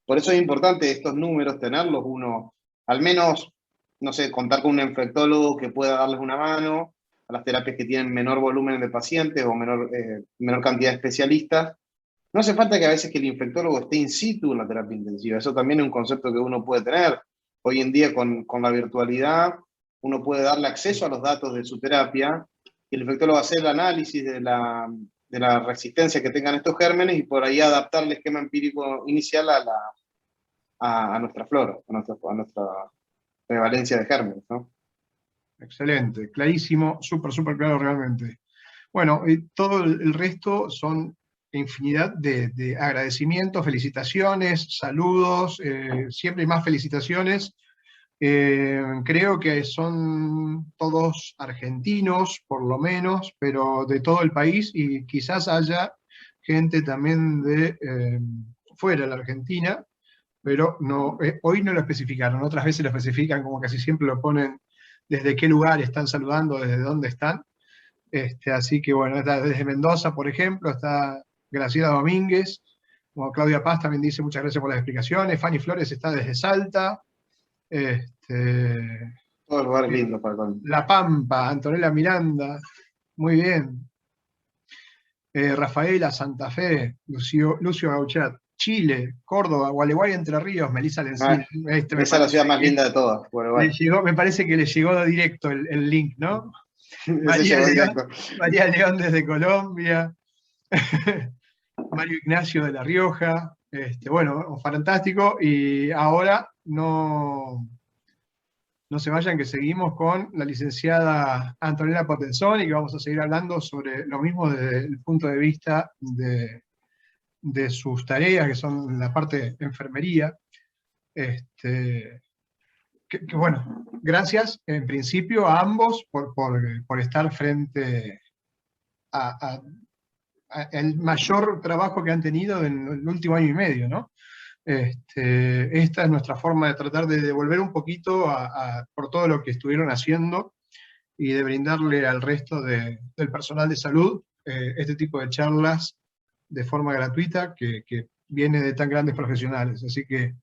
Por eso es importante estos números, tenerlos uno, al menos, no sé, contar con un infectólogo que pueda darles una mano a las terapias que tienen menor volumen de pacientes o menor cantidad de especialistas. No hace falta que a veces que el infectólogo esté in situ en la terapia intensiva, eso también es un concepto que uno puede tener. Hoy en día con la virtualidad uno puede darle acceso a los datos de su terapia y el infectólogo va a hacer el análisis de la resistencia que tengan estos gérmenes y por ahí adaptar el esquema empírico inicial a nuestra flora, a nuestra prevalencia de gérmenes, ¿no? Excelente, clarísimo, súper claro realmente. Bueno, todo el resto son infinidad de agradecimientos, felicitaciones, saludos, siempre hay más felicitaciones. Creo que son todos argentinos, por lo menos, pero de todo el país, y quizás haya gente también de fuera de la Argentina, pero no, hoy no lo especificaron, otras veces lo especifican, como casi siempre lo ponen desde qué lugar están saludando, desde dónde están. Así que bueno, está desde Mendoza, por ejemplo, está Graciela Domínguez, como Claudia Paz también dice muchas gracias por las explicaciones, Fanny Flores está desde Salta, Todos lugares lindos para con... La Pampa, Antonella Miranda, muy bien. Rafaela, Santa Fe, Lucio Gauchat, Chile, Córdoba, Gualeguay, Entre Ríos, Melissa Lencina. Esa es la ciudad más linda de todas, Gualeguay. Me parece que le llegó directo el link, ¿no? Directo. María León desde Colombia, Mario Ignacio de La Rioja, bueno, fantástico, y ahora no se vayan, que seguimos con la licenciada Antonella Potenzoni, que vamos a seguir hablando sobre lo mismo desde el punto de vista de sus tareas, que son la parte de enfermería. Bueno, gracias en principio a ambos por estar frente al mayor trabajo que han tenido en el último año y medio, ¿no? Esta es nuestra forma de tratar de devolver un poquito por todo lo que estuvieron haciendo y de brindarle al resto del personal de salud este tipo de charlas de forma gratuita que viene de tan grandes profesionales. Así que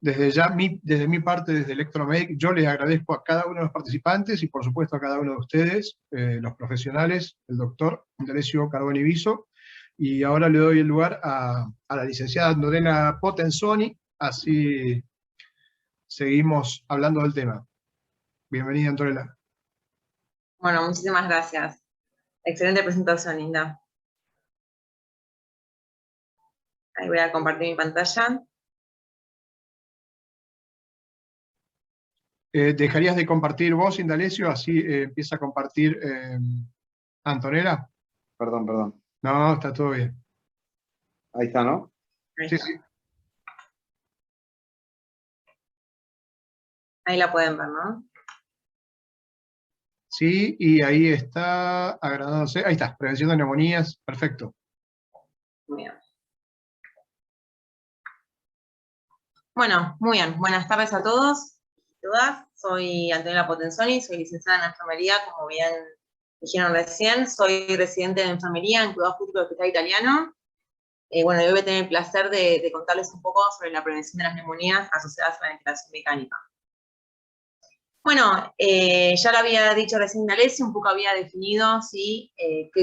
desde mi parte, desde Electromedic, yo les agradezco a cada uno de los participantes y por supuesto a cada uno de ustedes, los profesionales, el doctor Indalecio Carboni Viso. Y ahora le doy el lugar a la licenciada Antonella Potenzoni, así seguimos hablando del tema. Bienvenida, Antonella. Bueno, muchísimas gracias. Excelente presentación, Linda. Ahí voy a compartir mi pantalla. ¿Dejarías de compartir vos, Indalecio? Así empieza a compartir Antonella. Perdón. No, está todo bien. Ahí está, ¿no? Sí. Ahí la pueden ver, ¿no? Sí, y ahí está agradándose. Ahí está, prevención de neumonías. Perfecto. Muy bien. Bueno, muy bien. Buenas tardes a todos y todas. Soy Antonella Potenzoni, soy licenciada en enfermería, como bien dijeron recién, soy residente de enfermería en cuidados críticos del Hospital Italiano. Bueno, yo voy a tener el placer de contarles un poco sobre la prevención de las neumonías asociadas a la ventilación mecánica. Bueno, ya lo había dicho recién Alessi, un poco había definido, ¿sí?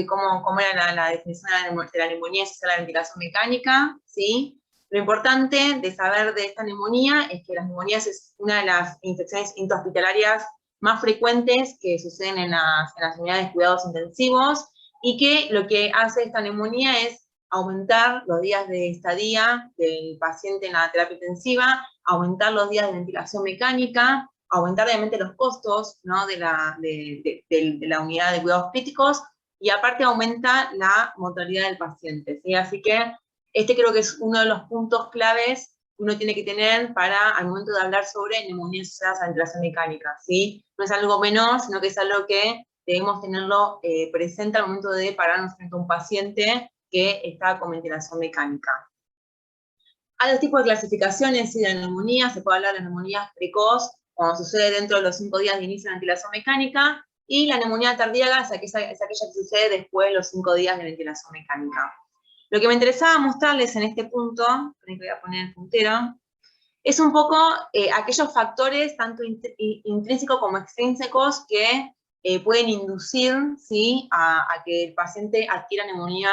Cómo era la definición de la neumonía asociada a la ventilación mecánica, ¿sí? Lo importante de saber de esta neumonía es que las neumonías es una de las infecciones intrahospitalarias más frecuentes que suceden en las unidades de cuidados intensivos, y que lo que hace esta neumonía es aumentar los días de estadía del paciente en la terapia intensiva, aumentar los días de ventilación mecánica, aumentar obviamente los costos, ¿no? de la unidad de cuidados críticos, y aparte aumenta la mortalidad del paciente, ¿sí? Así que este creo que es uno de los puntos claves que uno tiene que tener al momento de hablar sobre neumonías asociadas a la ventilación mecánica, ¿sí? No es algo menor, sino que es algo que debemos tenerlo presente al momento de pararnos frente a un paciente que está con ventilación mecánica. Hay dos tipos de clasificaciones, ¿sí? De neumonía. Se puede hablar de neumonía precoz, cuando sucede dentro de los 5 días de inicio de ventilación mecánica, y la neumonía tardíaca es aquella que sucede después de los 5 días de ventilación mecánica. Lo que me interesaba mostrarles en este punto, que voy a poner el puntero, es un poco aquellos factores, tanto intrínsecos como extrínsecos, que pueden inducir, ¿sí? a que el paciente adquiera neumonía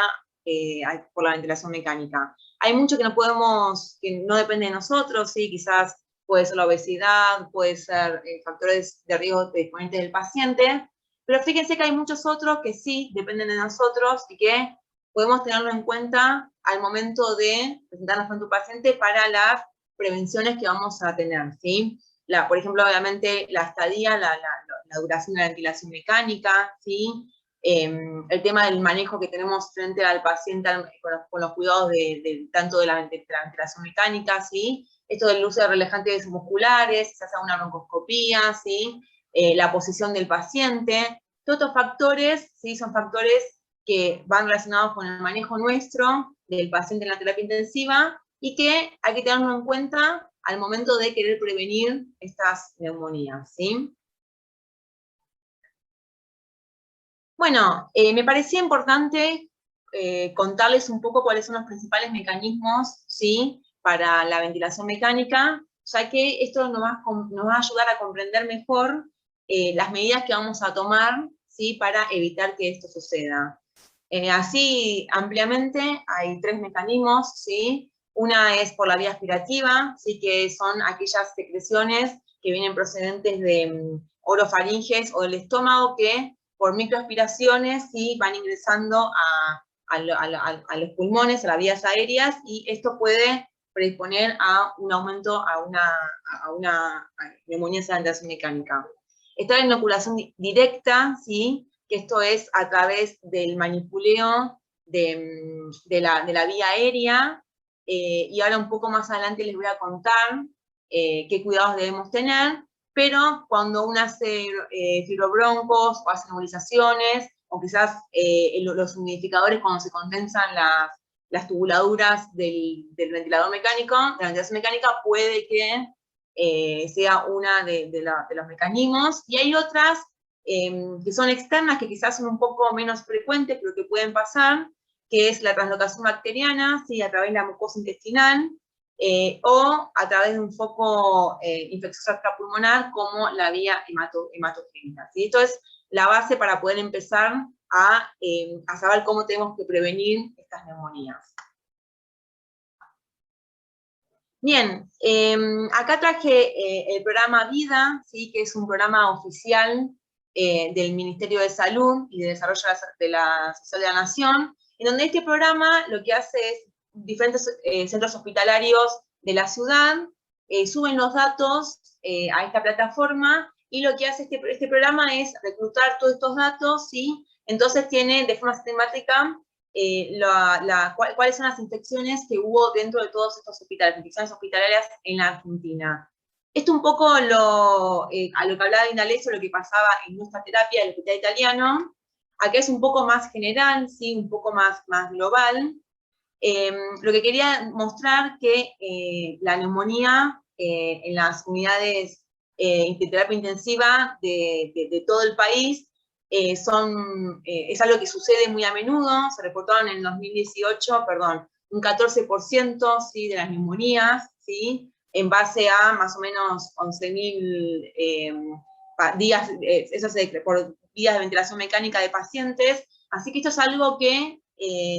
por la ventilación mecánica. Hay mucho que no depende de nosotros, ¿sí? Quizás puede ser la obesidad, puede ser factores de riesgo disponentes del paciente, pero fíjense que hay muchos otros que sí dependen de nosotros y que podemos tenerlo en cuenta al momento de presentarnos frente a un paciente para las prevenciones que vamos a tener, ¿sí? Por ejemplo, obviamente, la estadía, la duración de la ventilación mecánica, ¿sí? El tema del manejo que tenemos frente al paciente con los cuidados tanto de la ventilación mecánica, ¿sí? Esto del uso de relajantes musculares, se hace una broncoscopía, ¿sí? La posición del paciente. Todos estos factores, ¿sí? Son factores que van relacionados con el manejo nuestro del paciente en la terapia intensiva, y que hay que tenerlo en cuenta al momento de querer prevenir estas neumonías, ¿sí? Bueno, me parecía importante contarles un poco cuáles son los principales mecanismos, ¿sí? Para la ventilación mecánica, ya que esto nos va a ayudar a comprender mejor las medidas que vamos a tomar, ¿sí? Para evitar que esto suceda. Así, ampliamente, hay 3 mecanismos, ¿sí? Una es por la vía aspirativa, ¿sí? Que son aquellas secreciones que vienen procedentes de orofaringes o del estómago, que por microaspiraciones, ¿sí? Van ingresando a los pulmones, a las vías aéreas, y esto puede predisponer a un aumento, a una neumonía de ventilación mecánica. Está la inoculación directa, ¿sí? Que esto es a través del manipuleo de la vía aérea, y ahora un poco más adelante les voy a contar qué cuidados debemos tener, pero cuando uno hace fibrobroncos o hace nebulizaciones, o quizás los humidificadores cuando se condensan las tubuladuras del ventilador mecánico, de la ventilación mecánica, puede que sea una de los mecanismos, y hay otras que son externas, que quizás son un poco menos frecuentes, pero que pueden pasar, que es la translocación bacteriana, ¿sí? A través de la mucosa intestinal, o a través de un foco infeccioso extrapulmonar, como la vía hematogénica, ¿sí? Esto es la base para poder empezar a saber cómo tenemos que prevenir estas neumonías. Bien, acá traje el programa VIDA, ¿sí? Que es un programa oficial del Ministerio de Salud y de Desarrollo de la Social de la Nación, en donde este programa lo que hace es diferentes centros hospitalarios de la ciudad suben los datos a esta plataforma, y lo que hace este programa es reclutar todos estos datos, ¿sí? Entonces tiene de forma sistemática cuáles son las infecciones que hubo dentro de todos estos hospitales, infecciones hospitalarias en la Argentina. Esto un poco a lo que hablaba Indalecio, lo que pasaba en nuestra terapia del Hospital Italiano. Acá es un poco más general, ¿sí? Un poco más global. Lo que quería mostrar que la neumonía en las unidades de terapia intensiva de todo el país es algo que sucede muy a menudo. Se reportaron en 2018, un 14%, ¿sí?, de las neumonías, ¿sí?, en base a más o menos 11.000 días, por días de ventilación mecánica de pacientes. Así que esto es algo que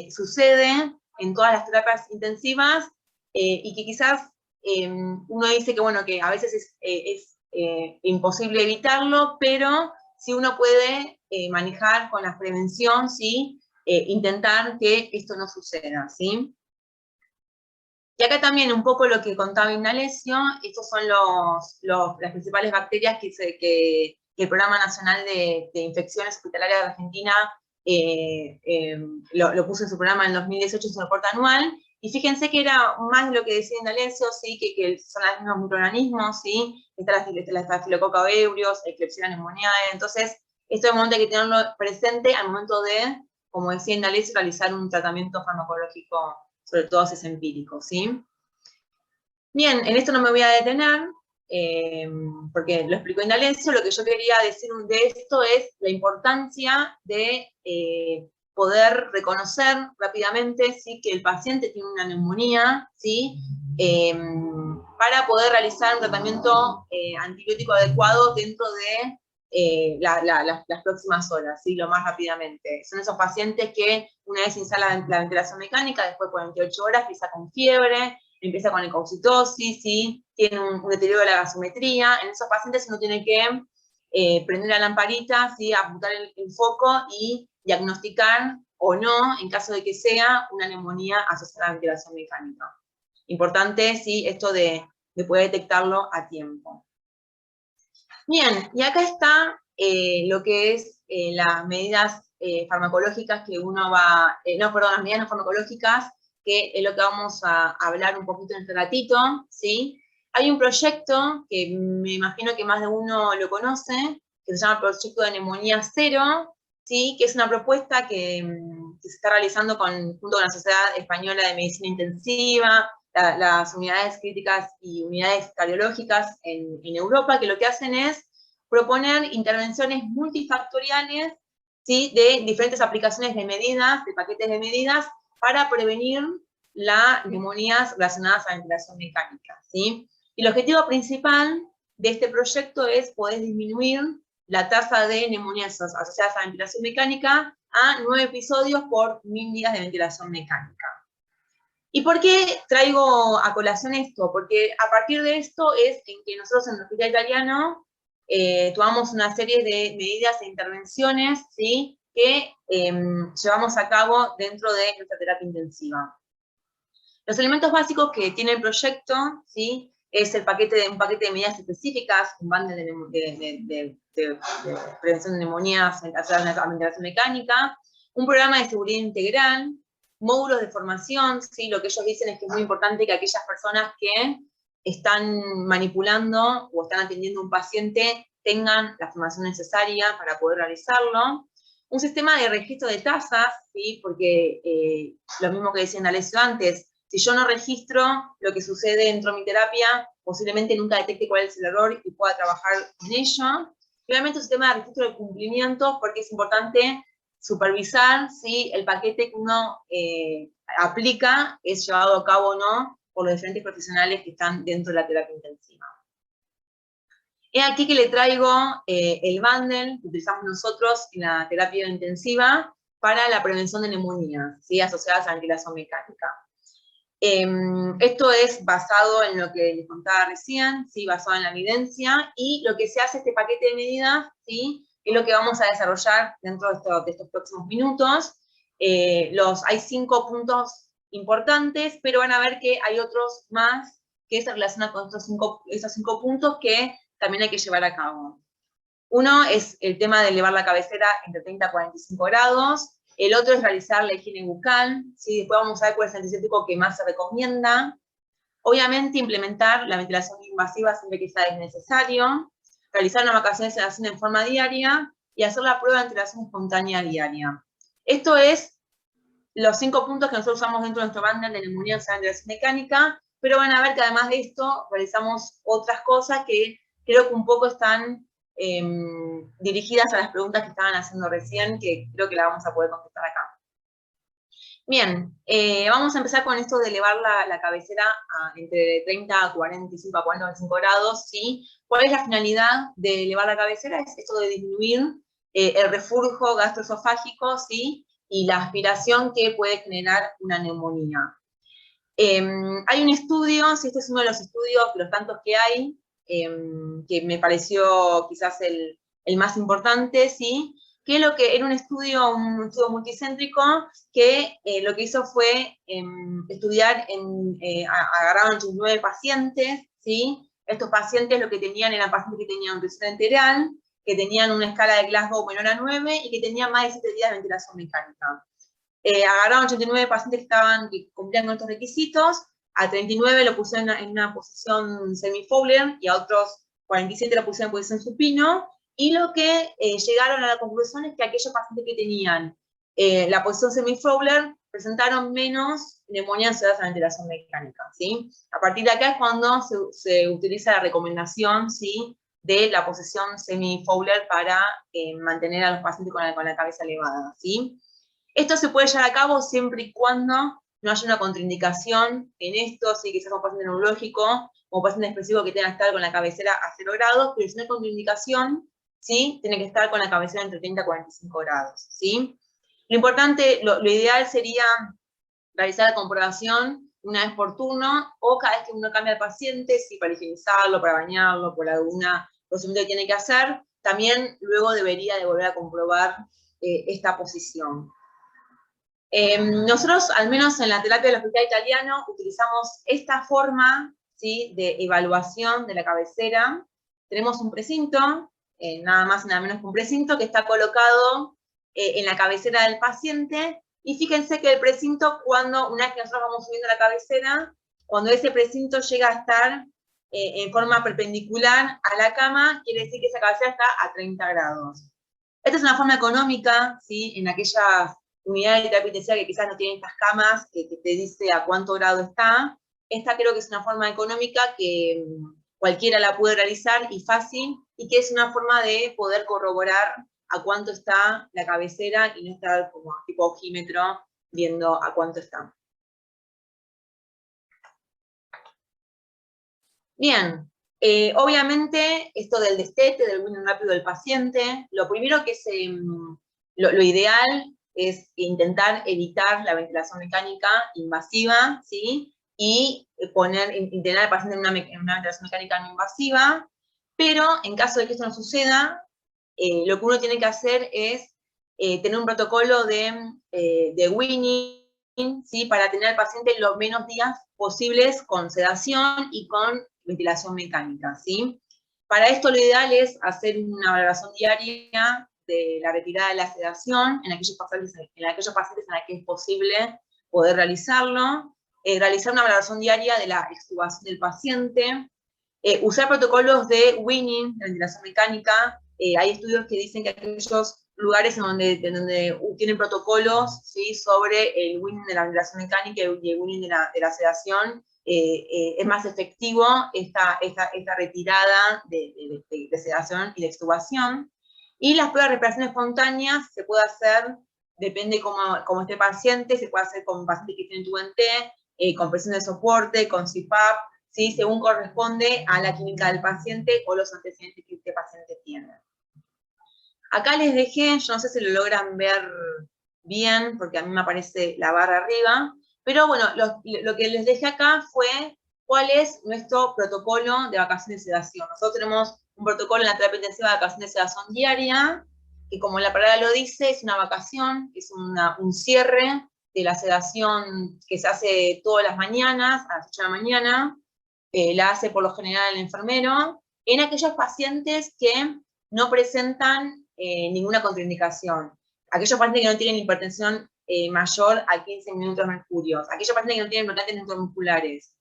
sucede en todas las terapias intensivas, y que quizás uno dice que, bueno, que a veces es imposible evitarlo, pero si uno puede manejar con la prevención, ¿sí?, intentar que esto no suceda, ¿sí? Y acá también un poco lo que contaba Indalecio, estos son las principales bacterias que el Programa Nacional de Infecciones Hospitalarias de Argentina lo puso en su programa en 2018, en su reporte anual. Y fíjense que era más de lo que decía Indalecio, ¿sí?, que son los mismos microorganismos, ¿sí? Está la Staphylococcus aureus, Klebsiella pneumoniae. Entonces, esto es un momento hay que tenerlo presente al momento de, como decía Indalecio, realizar un tratamiento farmacológico, sobre todo si es empírico, ¿sí? Bien, en esto no me voy a detener, porque lo explicó Indalecio. Lo que yo quería decir de esto es la importancia de poder reconocer rápidamente, ¿sí?, que el paciente tiene una neumonía, ¿sí?, para poder realizar un tratamiento antibiótico adecuado dentro de las próximas horas, ¿sí?, lo más rápidamente. Son esos pacientes que una vez instala la ventilación mecánica, después de 48 horas empieza con fiebre, empieza con leucocitosis, ¿sí?, tiene un deterioro de la gasometría. En esos pacientes uno tiene que prender la lamparita, ¿sí?, apuntar el foco y diagnosticar o no, en caso de que sea una neumonía asociada a la ventilación mecánica. Importante, ¿sí?, esto de poder detectarlo a tiempo. Bien, y acá está lo que es las medidas farmacológicas que uno va, las medidas no farmacológicas, que es lo que vamos a hablar un poquito en este ratito, ¿sí? Hay un proyecto que me imagino que más de uno lo conoce, que se llama Proyecto de Neumonía Cero, ¿sí?, que es una propuesta que se está realizando junto con la Sociedad Española de Medicina Intensiva, las unidades críticas y unidades cardiológicas en Europa, que lo que hacen es proponer intervenciones multifactoriales, ¿sí?, de diferentes aplicaciones de medidas, de paquetes de medidas, para prevenir las neumonías relacionadas a la ventilación mecánica, ¿sí? Y el objetivo principal de este proyecto es poder disminuir la tasa de neumonías asociadas a la ventilación mecánica a 9 episodios por 1000 días de ventilación mecánica. ¿Y por qué traigo a colación esto? Porque a partir de esto es en que nosotros en el Hospital Italiano tomamos una serie de medidas e intervenciones, ¿sí?, que llevamos a cabo dentro de nuestra terapia intensiva. Los elementos básicos que tiene el proyecto, ¿sí?, es un paquete de medidas específicas, un bundle de prevención de neumonías asociadas a la ventilación mecánica, un programa de seguridad integral, módulos de formación, ¿sí? Lo que ellos dicen es que es muy importante que aquellas personas que están manipulando o están atendiendo a un paciente tengan la formación necesaria para poder realizarlo. Un sistema de registro de tasas, ¿sí?, porque lo mismo que decía Indalecio antes, si yo no registro lo que sucede dentro de mi terapia, posiblemente nunca detecte cuál es el error y pueda trabajar en ello. Y obviamente un sistema de registro de cumplimiento, porque es importante supervisar si el paquete que uno aplica es llevado a cabo o no por los diferentes profesionales que están dentro de la terapia intensiva. He aquí que le traigo el bundle que utilizamos nosotros en la terapia intensiva para la prevención de neumonías, ¿sí?, asociadas a la ventilación mecánica. Esto es basado en lo que les contaba recién, ¿sí?, basado en la evidencia, y lo que se hace este paquete de medidas, ¿sí?, es lo que vamos a desarrollar dentro de estos próximos minutos. Hay 5 puntos importantes, pero van a ver que hay otros más que se relacionan con esos 5 puntos que también hay que llevar a cabo. Uno es el tema de elevar la cabecera entre 30 a 45 grados, el otro es realizar la higiene bucal, ¿sí?, después vamos a ver cuál es el antiséptico que más se recomienda. Obviamente implementar la ventilación invasiva siempre que sea necesario, realizar una vacación de sedación en forma diaria y hacer la prueba de ventilación espontánea diaria. Esto es los 5 puntos que nosotros usamos dentro de nuestro bundle de neumonía asociada a la ventilación mecánica, pero van a ver que además de esto realizamos otras cosas que creo que un poco están dirigidas a las preguntas que estaban haciendo recién, que creo que la vamos a poder contestar acá. Bien, vamos a empezar con esto de elevar la cabecera entre 30 a 45 a 45 grados, ¿sí? ¿Cuál es la finalidad de elevar la cabecera? Es esto de disminuir el reflujo gastroesofágico, ¿sí? Y la aspiración que puede generar una neumonía. Hay un estudio, ¿sí? Este es uno de los estudios, de los tantos que hay, que me pareció quizás el más importante, ¿sí? Que lo que era un estudio multicéntrico, que lo que hizo fue estudiar, agarraron 89 pacientes, ¿sí? Estos pacientes lo que tenían eran pacientes que tenían presión arterial, que tenían una escala de Glasgow menor a 9 y que tenían más de 7 días de ventilación mecánica. Agarraron 89 pacientes que cumplían con estos requisitos, a 39 lo pusieron en una posición semi-Fowler y a otros 47 lo pusieron en posición supino, y lo que llegaron a la conclusión es que aquellos pacientes que tenían la posición semi-Fowler presentaron menos neumonía asociadas a la ventilación mecánica, ¿sí? A partir de acá es cuando se utiliza la recomendación, ¿sí?, de la posición semi-Fowler para mantener a los pacientes con la cabeza elevada, ¿sí? Esto se puede llevar a cabo siempre y cuando no haya una contraindicación en esto, ¿sí? Que sea un paciente neurológico, o paciente específico que tenga que estar con la cabecera a 0 grados, pero si no hay contraindicación, ¿sí?, tiene que estar con la cabecera entre 30 y 45 grados, ¿sí? Lo importante, lo ideal sería realizar la comprobación una vez por turno, o cada vez que uno cambia al paciente, ¿sí?, para higienizarlo, para bañarlo, por alguna procedimiento que tiene que hacer, también luego debería de volver a comprobar esta posición. Nosotros, al menos en la terapia del hospital italiano, utilizamos esta forma, ¿sí?, de evaluación de la cabecera. Tenemos un precinto, nada más y nada menos que un precinto, que está colocado en la cabecera del paciente, y fíjense que el precinto, una vez que nosotros vamos subiendo la cabecera, cuando ese precinto llega a estar en forma perpendicular a la cama, quiere decir que esa cabecera está a 30 grados. Esta es una forma económica, ¿sí?, en aquellas unidades de terapia intensiva que quizás no tienen estas camas, que te dice a cuánto grado está. Esta creo que es una forma económica que cualquiera la puede realizar y fácil, y que es una forma de poder corroborar a cuánto está la cabecera y no estar como tipo ojímetro viendo a cuánto está. Bien, obviamente esto del destete, del winning rápido del paciente, lo primero que lo ideal es intentar evitar la ventilación mecánica invasiva, ¿sí?, y internar al paciente en una ventilación mecánica no invasiva, pero en caso de que esto no suceda, lo que uno tiene que hacer es tener un protocolo de weaning, ¿sí?, para tener al paciente los menos días posibles con sedación y con ventilación mecánica, ¿sí? Para esto lo ideal es hacer una valoración diaria de la retirada de la sedación en aquellos pacientes en los que es posible poder realizarlo, realizar una valoración diaria de la extubación del paciente, usar protocolos de weaning, de ventilación mecánica. Hay estudios que dicen que aquellos lugares en donde tienen protocolos, ¿sí?, sobre el weaning de la ventilación mecánica y el weaning de la sedación, es más efectivo esta retirada de sedación y de extubación. Y las pruebas de respiración espontánea se puede hacer, depende cómo esté el paciente, se puede hacer con pacientes que tienen TUNT, con presión de soporte, con CPAP, ¿sí?, según corresponde a la clínica del paciente o los antecedentes que este paciente tiene. Acá les dejé, yo no sé si lo logran ver bien, porque a mí me aparece la barra arriba, pero bueno, lo que les dejé acá fue cuál es nuestro protocolo de vacación de sedación. Nosotros tenemos un protocolo en la terapia intensiva de vacación de sedación diaria, que como la palabra lo dice, es una vacación, es un cierre de la sedación que se hace todas las mañanas, a las 8 de la mañana, la hace por lo general el enfermero, en aquellos pacientes que no presentan ninguna contraindicación. Aquellos pacientes que no tienen hipertensión mayor a 15 minutos mercurios, aquellos pacientes que no tienen bloqueantes neuromusculares,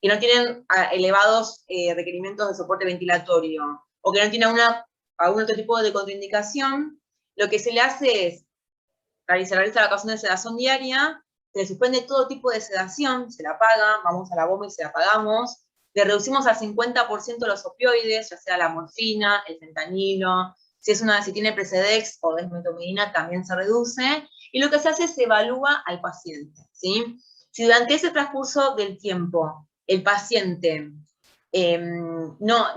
que no tienen elevados requerimientos de soporte ventilatorio, o que no tienen algún otro tipo de contraindicación, lo que se le hace es realiza la vacación de sedación diaria, se le suspende todo tipo de sedación, se la apaga, vamos a la bomba y se la apagamos, le reducimos al 50% los opioides, ya sea la morfina, el fentanilo, si tiene Precedex o desmetomidina también se reduce, y lo que se hace es se evalúa al paciente, ¿sí? Si durante ese transcurso del tiempo el paciente no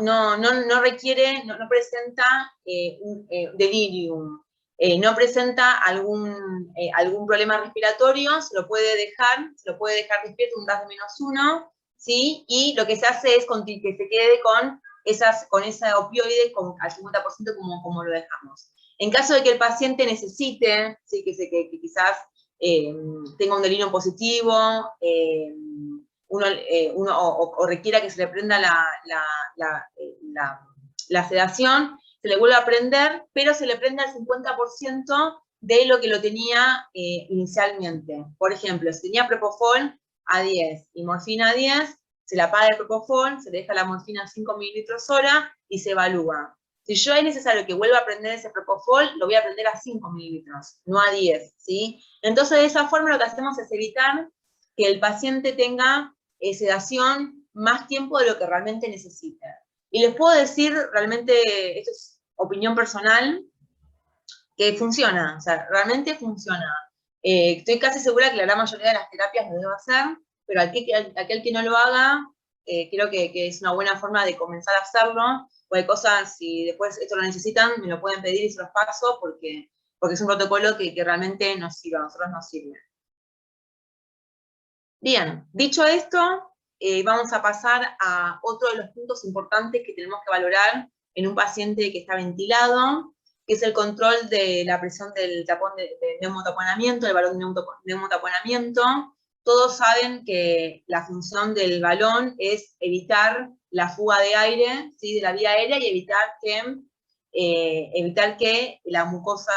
presenta un delirium, no presenta algún problema respiratorio, se lo puede dejar despierto un gas de -1, ¿sí? Y lo que se hace es que se quede con ese opioide al 50% como lo dejamos. En caso de que el paciente necesite, ¿sí? que quizás tenga un delirio positivo, o requiera que se le prenda la sedación, se le vuelve a prender, pero se le prende al 50% de lo que lo tenía inicialmente. Por ejemplo, si tenía Propofol a 10 y morfina a 10, se le apaga el Propofol, se le deja la morfina a 5 mililitros hora y se evalúa. Si yo es necesario que vuelva a prender ese Propofol, lo voy a prender a 5 mililitros, no a 10, ¿sí? Entonces, de esa forma lo que hacemos es evitar que el paciente tenga sedación más tiempo de lo que realmente necesita. Y les puedo decir, realmente, esto es opinión personal, que funciona, o sea, realmente funciona. Estoy casi segura que la gran mayoría de las terapias lo debe hacer, pero aquel que no lo haga, creo que es una buena forma de comenzar a hacerlo. Cualquier cosa, si después esto lo necesitan, me lo pueden pedir y se los paso, porque es un protocolo que realmente nos sirve, a nosotros nos sirve. Bien, dicho esto, vamos a pasar a otro de los puntos importantes que tenemos que valorar en un paciente que está ventilado, que es el control de la presión del tapón de neumotaponamiento, el balón de neumotaponamiento. Todos saben que la función del balón es evitar la fuga de aire, ¿sí? De la vía aérea, y evitar que la mucosa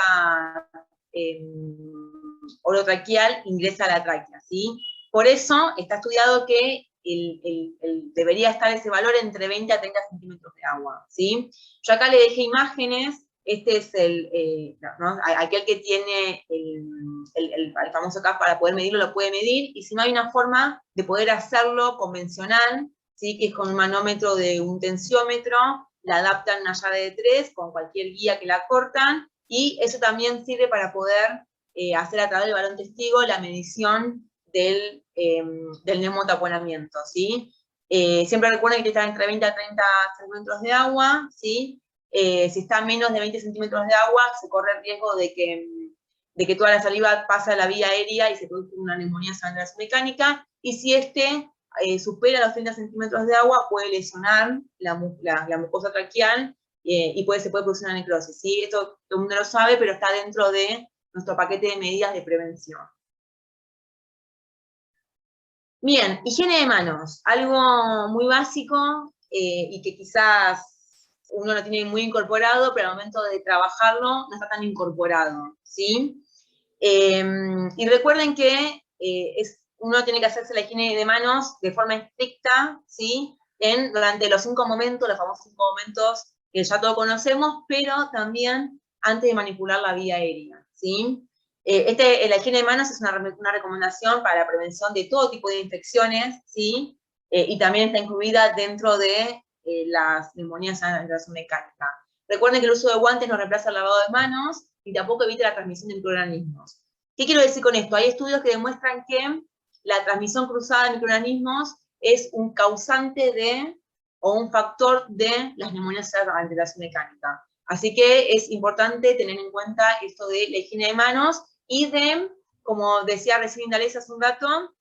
orotraqueal ingrese a la tráquea, ¿sí? Por eso está estudiado que debería estar ese valor entre 20 a 30 centímetros de agua, ¿sí? Yo acá le dejé imágenes. Este es aquel que tiene el famoso CAP para poder medirlo, lo puede medir, y si no hay una forma de poder hacerlo convencional, ¿sí? Que es con un manómetro de un tensiómetro, la adaptan a una llave de 3 con cualquier guía que la cortan, y eso también sirve para poder hacer a través del balón testigo la medición del neumotaponamiento, ¿sí? Siempre recuerden que está entre 20 a 30 centímetros de agua, ¿sí? Si está a menos de 20 centímetros de agua, se corre el riesgo de que toda la saliva pase a la vía aérea y se produce una neumonía sangrante mecánica, y si supera los 30 centímetros de agua, puede lesionar la mucosa traqueal y se puede producir una necrosis, ¿sí? Esto todo el mundo lo sabe, pero está dentro de nuestro paquete de medidas de prevención. Bien, higiene de manos, algo muy básico y que quizás uno lo tiene muy incorporado, pero al momento de trabajarlo no está tan incorporado, ¿sí? Y recuerden que uno tiene que hacerse la higiene de manos de forma estricta, ¿sí? Durante los 5 momentos, los famosos 5 momentos que ya todos conocemos, pero también antes de manipular la vía aérea, ¿sí? La higiene de manos es una recomendación para la prevención de todo tipo de infecciones, ¿sí? Y también está incluida dentro de las neumonías a ventilación mecánica. Recuerden que el uso de guantes no reemplaza el lavado de manos y tampoco evita la transmisión de microorganismos. ¿Qué quiero decir con esto? Hay estudios que demuestran que la transmisión cruzada de microorganismos es un causante o un factor de las neumonías a ventilación mecánica. Así que es importante tener en cuenta esto de la higiene de manos y como decía recién Indaleza hace un rato,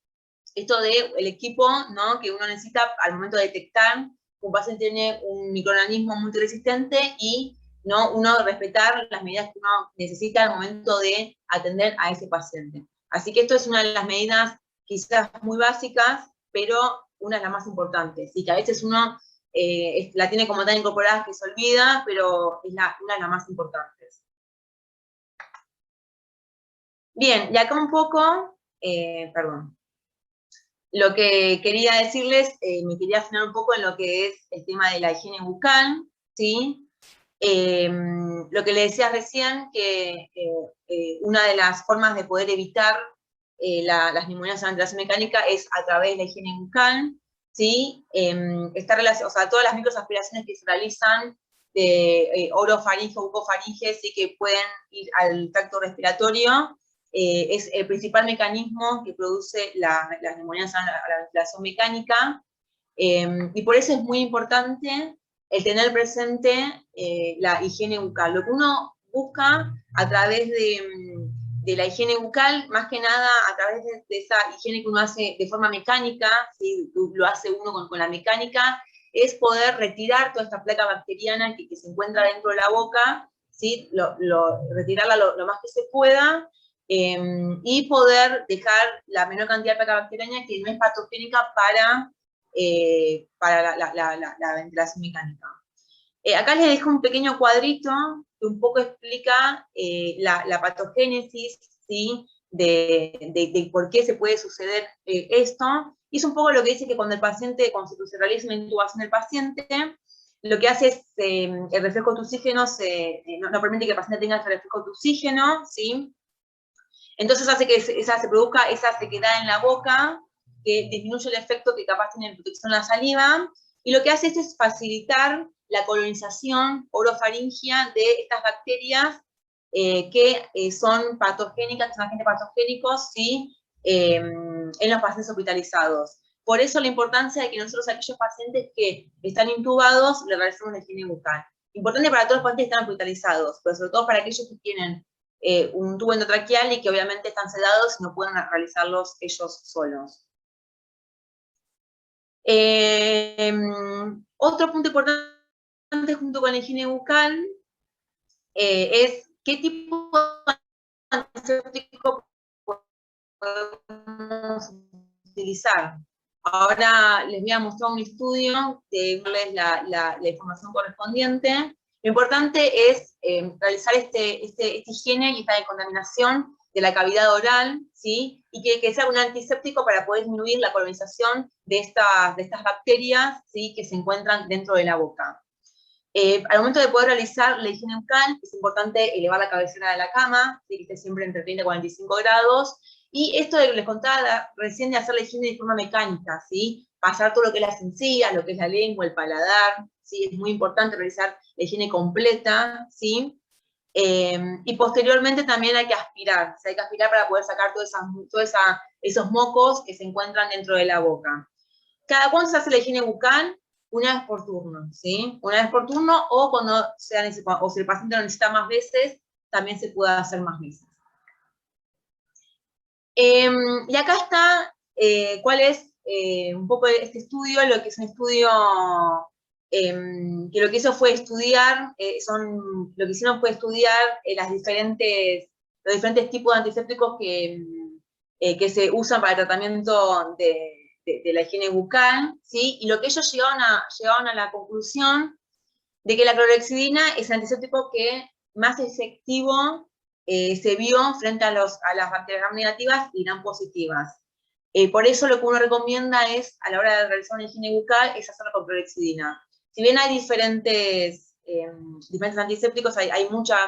esto del equipo, ¿no? Que uno necesita al momento de detectar que un paciente tiene un microorganismo multiresistente y ¿no? Uno respetar las medidas que uno necesita al momento de atender a ese paciente. Así que esto es una de las medidas quizás muy básicas, pero una de las más importantes, y que a veces uno la tiene como tan incorporada que se olvida, pero es una de las más importantes. Bien, y acá un poco, perdón. Lo que quería decirles, me quería afinar un poco en lo que es el tema de la higiene bucal, ¿sí? Lo que le decía recién, que una de las formas de poder evitar las neumonías a ventilación mecánica es a través de la higiene bucal. ¿sí? Está o sea, todas las microaspiraciones que se realizan de orofaringe o bucofaringe, sí, que pueden ir al tracto respiratorio, es el principal mecanismo que produce las neumonías a la ventilación mecánica, y por eso es muy importante el tener presente la higiene bucal. Lo que uno busca a través de la higiene bucal, más que nada a través de esa higiene que uno hace de forma mecánica, ¿sí? Lo hace uno con la mecánica, es poder retirar toda esta placa bacteriana que se encuentra dentro de la boca, ¿sí? Retirarla lo más que se pueda, y poder dejar la menor cantidad de placa bacteriana que no es patogénica para la ventilación mecánica. Acá les dejo un pequeño cuadrito que un poco explica la patogénesis, ¿sí? de por qué se puede suceder esto. Y es un poco lo que dice que cuando se realiza una intubación del paciente, lo que hace es el reflejo de oxígeno, no permite que el paciente tenga ese reflejo de oxígeno, ¿sí? Entonces hace que se produzca esa sequedad en la boca, que disminuye el efecto que capaz tiene en protección a la saliva, y lo que hace esto es facilitar la colonización orofaringia de estas bacterias que son patogénicas, que son agentes patogénicos, ¿sí? En los pacientes hospitalizados. Por eso la importancia de que nosotros a aquellos pacientes que están intubados le realicemos la higiene bucal. Importante para todos los pacientes que están hospitalizados, pero sobre todo para aquellos que tienen un tubo endotraqueal y que obviamente están sedados y no pueden realizarlos ellos solos. Otro punto importante junto con la higiene bucal es qué tipo de antiséptico podemos utilizar. Ahora les voy a mostrar un estudio, de darles la información correspondiente. Lo importante es realizar esta higiene y esta decontaminación de la cavidad oral, ¿sí? Y que sea un antiséptico para poder disminuir la colonización de estas bacterias, ¿sí? Que se encuentran dentro de la boca. Al momento de poder realizar la higiene bucal, es importante elevar la cabecera de la cama, ¿sí? Que esté siempre entre 30 y 45 grados, y esto que les contaba recién de hacer la higiene de forma mecánica, ¿sí? Pasar todo lo que es las encías, lo que es la lengua, el paladar, ¿sí? Es muy importante realizar la higiene completa, ¿sí? Y posteriormente también hay que aspirar, o sea, hay que aspirar para poder sacar todos esos mocos que se encuentran dentro de la boca. ¿Cada cuánto se hace la higiene bucal? Una vez por turno, ¿sí? Una vez por turno, o cuando si el paciente lo necesita más veces, también se puede hacer más veces. Y acá está cuál es un poco este estudio, lo que es un estudio que lo que hizo fue estudiar, lo que hicieron fue estudiar los diferentes tipos de antisépticos que se usan para el tratamiento de la higiene bucal, ¿sí? Y lo que ellos llegaron a la conclusión de que la clorhexidina es el antiséptico que más efectivo se vio frente a las bacterias gram negativas y gram positivas. Por eso lo que uno recomienda es, a la hora de realizar una higiene bucal, es hacerlo con clorhexidina. Si bien hay diferentes antisépticos, hay muchos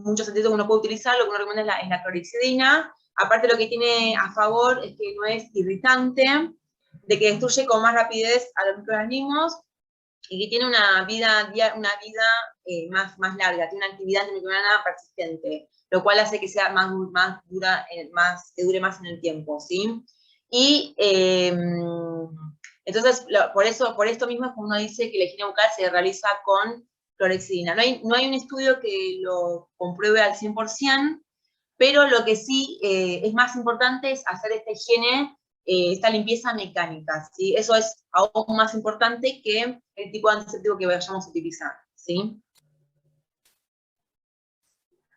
antisépticos que uno puede utilizar, lo que uno recomienda es la clorhexidina. Aparte lo que tiene a favor es que no es irritante, de que destruye con más rapidez a los microorganismos y que tiene una vida más larga, tiene una actividad antimicrobiana persistente, lo cual hace que sea más dura, que dure más en el tiempo, ¿sí? Y entonces, por esto mismo es como uno dice que la higiene bucal se realiza con clorhexidina. No hay un estudio que lo compruebe al 100%, pero lo que sí es más importante es hacer esta higiene, esta limpieza mecánica, ¿sí? Eso es aún más importante que el tipo de antiséptico que vayamos a utilizar, ¿sí?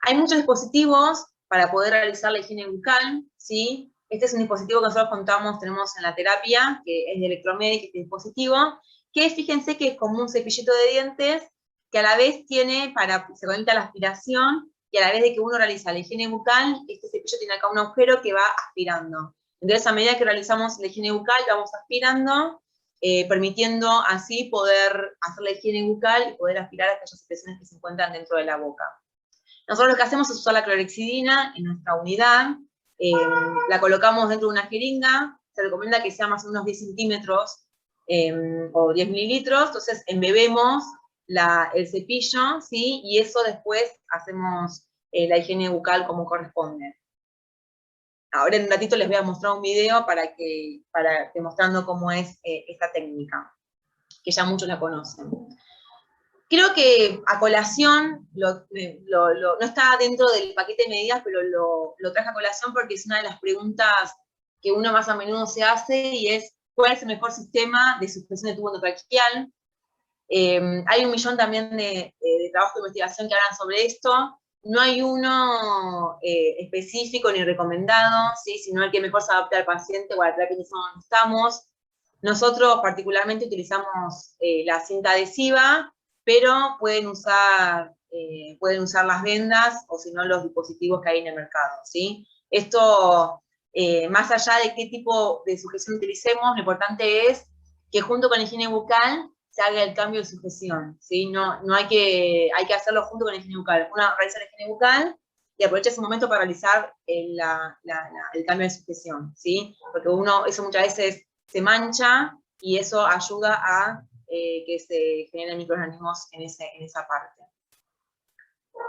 Hay muchos dispositivos para poder realizar la higiene bucal, ¿sí? Este es un dispositivo que nosotros tenemos en la terapia, que es de Electromedic, este dispositivo, que fíjense que es como un cepillito de dientes, que a la vez se conecta a la aspiración, y a la vez de que uno realiza la higiene bucal, este cepillo tiene acá un agujero que va aspirando. Entonces, a medida que realizamos la higiene bucal, vamos aspirando, permitiendo así poder hacer la higiene bucal y poder aspirar a aquellas secreciones que se encuentran dentro de la boca. Nosotros lo que hacemos es usar la clorhexidina en nuestra unidad, la colocamos dentro de una jeringa, se recomienda que sea más o menos 10 centímetros o 10 mililitros, entonces embebemos el cepillo, ¿sí? Y eso después hacemos la higiene bucal como corresponde. Ahora en un ratito les voy a mostrar un video para demostrando cómo es esta técnica, que ya muchos la conocen. Creo que a colación, no está dentro del paquete de medidas, pero lo traje a colación porque es una de las preguntas que uno más a menudo se hace, y es, ¿cuál es el mejor sistema de suspensión de tubo endotraqueal? Hay un millón también de trabajos de investigación que hablan sobre esto. No hay uno específico ni recomendado, ¿sí? Sino el que mejor se adapte al paciente o a la terapia que estamos. Nosotros particularmente utilizamos la cinta adhesiva, pero pueden usar las vendas o si no los dispositivos que hay en el mercado, ¿sí? Esto, más allá de qué tipo de sujeción utilicemos, lo importante es que junto con la higiene bucal se haga el cambio de sujeción, ¿sí? No hay que hacerlo junto con la higiene bucal. Uno realiza la higiene bucal y aprovecha ese momento para realizar el cambio de sujeción, ¿sí? Porque eso muchas veces se mancha y eso ayuda a que se generen microorganismos en esa parte.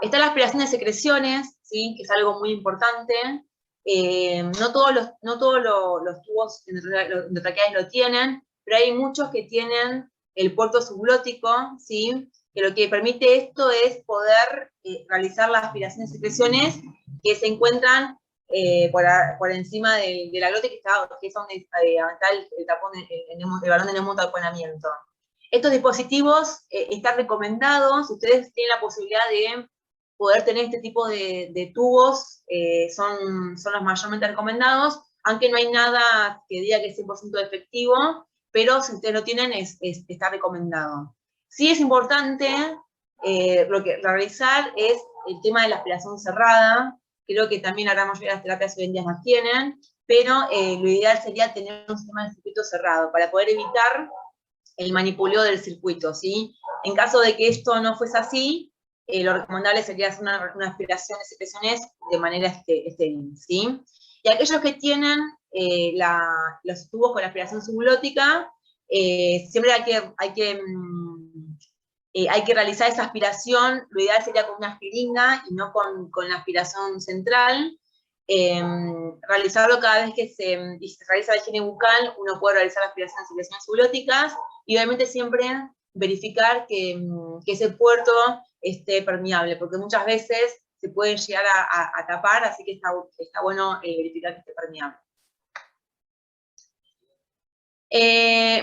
Está la aspiración de secreciones, ¿sí? Que es algo muy importante. No todos los tubos endotraqueales lo tienen, pero hay muchos que tienen el puerto subglótico, ¿sí? Que lo que permite esto es poder realizar las aspiraciones y secreciones que se encuentran por encima de la glote, que es donde está el tapón, el balón de neumotaponamiento. Estos dispositivos están recomendados. Ustedes tienen la posibilidad de poder tener este tipo de tubos, son los mayormente recomendados, aunque no hay nada que diga que es 100% efectivo, pero si ustedes lo tienen, está recomendado. Sí es importante realizar es el tema de la aspiración cerrada. Creo que también la gran mayoría de las terapias hoy en día las tienen, pero lo ideal sería tener un sistema de circuito cerrado para poder evitar el manipuleo del circuito, ¿sí? En caso de que esto no fuese así, lo recomendable sería hacer una aspiración de secreciones de manera estéril, ¿sí? Y aquellos que tienen los tubos con la aspiración subglótica, siempre hay que realizar esa aspiración. Lo ideal sería con una jeringa y no con la aspiración central. Realizarlo cada vez que se realiza la higiene bucal, uno puede realizar la aspiración de secreciones subglóticas, y obviamente siempre verificar que ese puerto esté permeable, porque muchas veces se pueden llegar a tapar, así que está bueno verificar que esté permeable.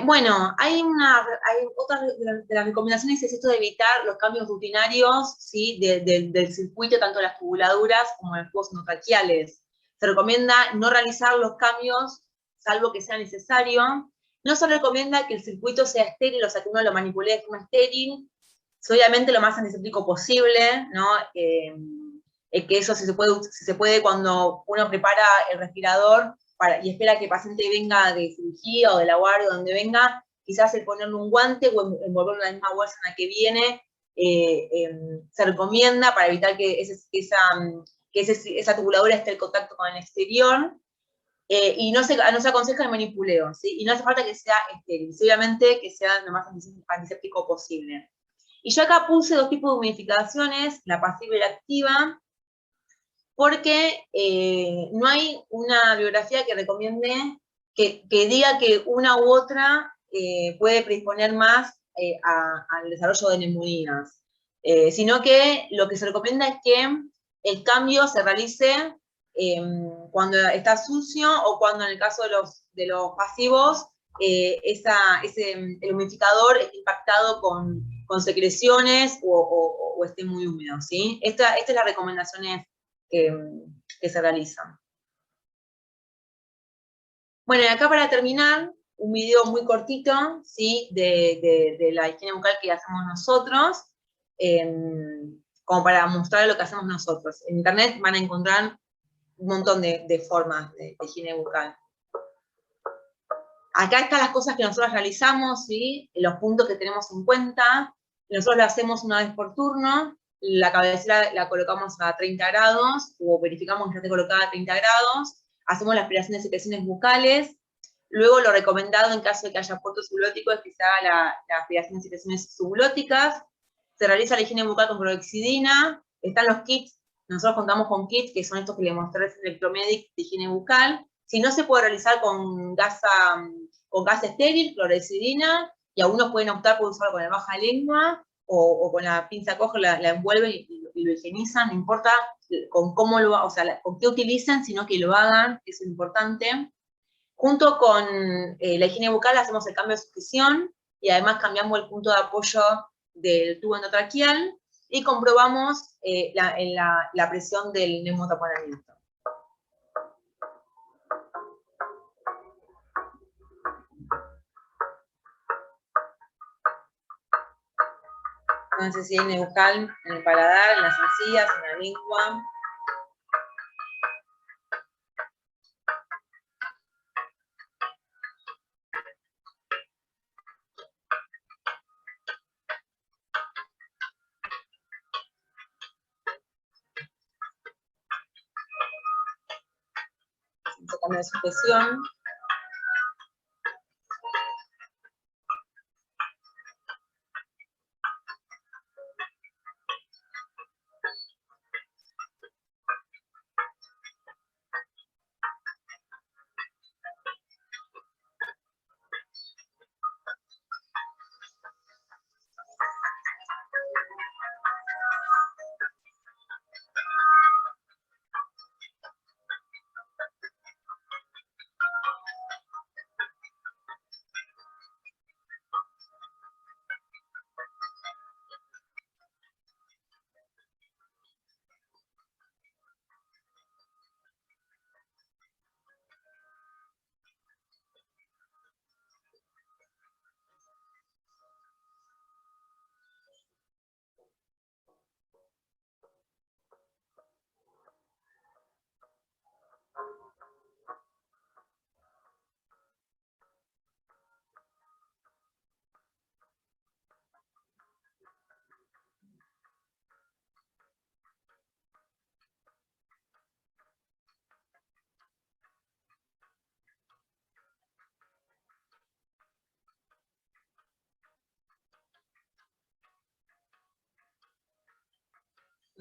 Bueno, hay otra de las recomendaciones, es esto de evitar los cambios rutinarios, ¿sí? del circuito, tanto de las tubuladuras como de los tubos endotraqueales. Se recomienda no realizar los cambios, salvo que sea necesario. No se recomienda que el circuito sea estéril, o sea, que uno lo manipule de forma estéril, obviamente lo más antiséptico posible, ¿no? Que eso si se puede cuando uno prepara el respirador y espera que el paciente venga de cirugía o de la guardia, donde venga, quizás el ponerle un guante o envolverlo en la misma bolsa en la que viene, se recomienda para evitar que esa tubuladura esté en contacto con el exterior. Y no se aconseja el manipuleo, ¿sí? Y no hace falta que sea estéril, obviamente que sea lo más antiséptico posible. Y yo acá puse dos tipos de humidificaciones, la pasiva y la activa, porque no hay una bibliografía que recomiende, que diga que una u otra puede predisponer más al desarrollo de neumonías, sino que lo que se recomienda es que el cambio se realice cuando está sucio, o cuando en el caso de los pasivos, el humidificador esté impactado con secreciones o esté muy húmedo, ¿sí? Esta es la recomendación que se realizan. Bueno, y acá para terminar, un video muy cortito, ¿sí? de la higiene bucal que hacemos nosotros, como para mostrar lo que hacemos nosotros. En internet van a encontrar un montón de formas de higiene bucal. Acá están las cosas que nosotros realizamos, ¿sí? Los puntos que tenemos en cuenta. Nosotros lo hacemos una vez por turno. La cabecera la colocamos a 30 grados, o verificamos que esté colocada a 30 grados. Hacemos la aspiración de secreciones bucales. Luego lo recomendado en caso de que haya aporte sublótico es que se haga la aspiración en situaciones sublóticas, se realiza la higiene bucal con clorhexidina, están los kits, nosotros contamos con kits que son estos que le mostré en Electromedic de higiene bucal. Si no, se puede realizar con gas estéril, clorhexidina, y algunos pueden optar por usarlo con la baja lengua, o con la pinza coge, la envuelven y lo higienizan, no importa con cómo lo, o sea, con qué utilicen, sino que lo hagan, eso es importante. Junto con la higiene bucal hacemos el cambio de succión, y además cambiamos el punto de apoyo del tubo endotraqueal, y comprobamos la presión del neumotaponamiento. Entonces, si hay higiene bucal en el paladar, en las encías, en la lengua. Se cambia de sucesión.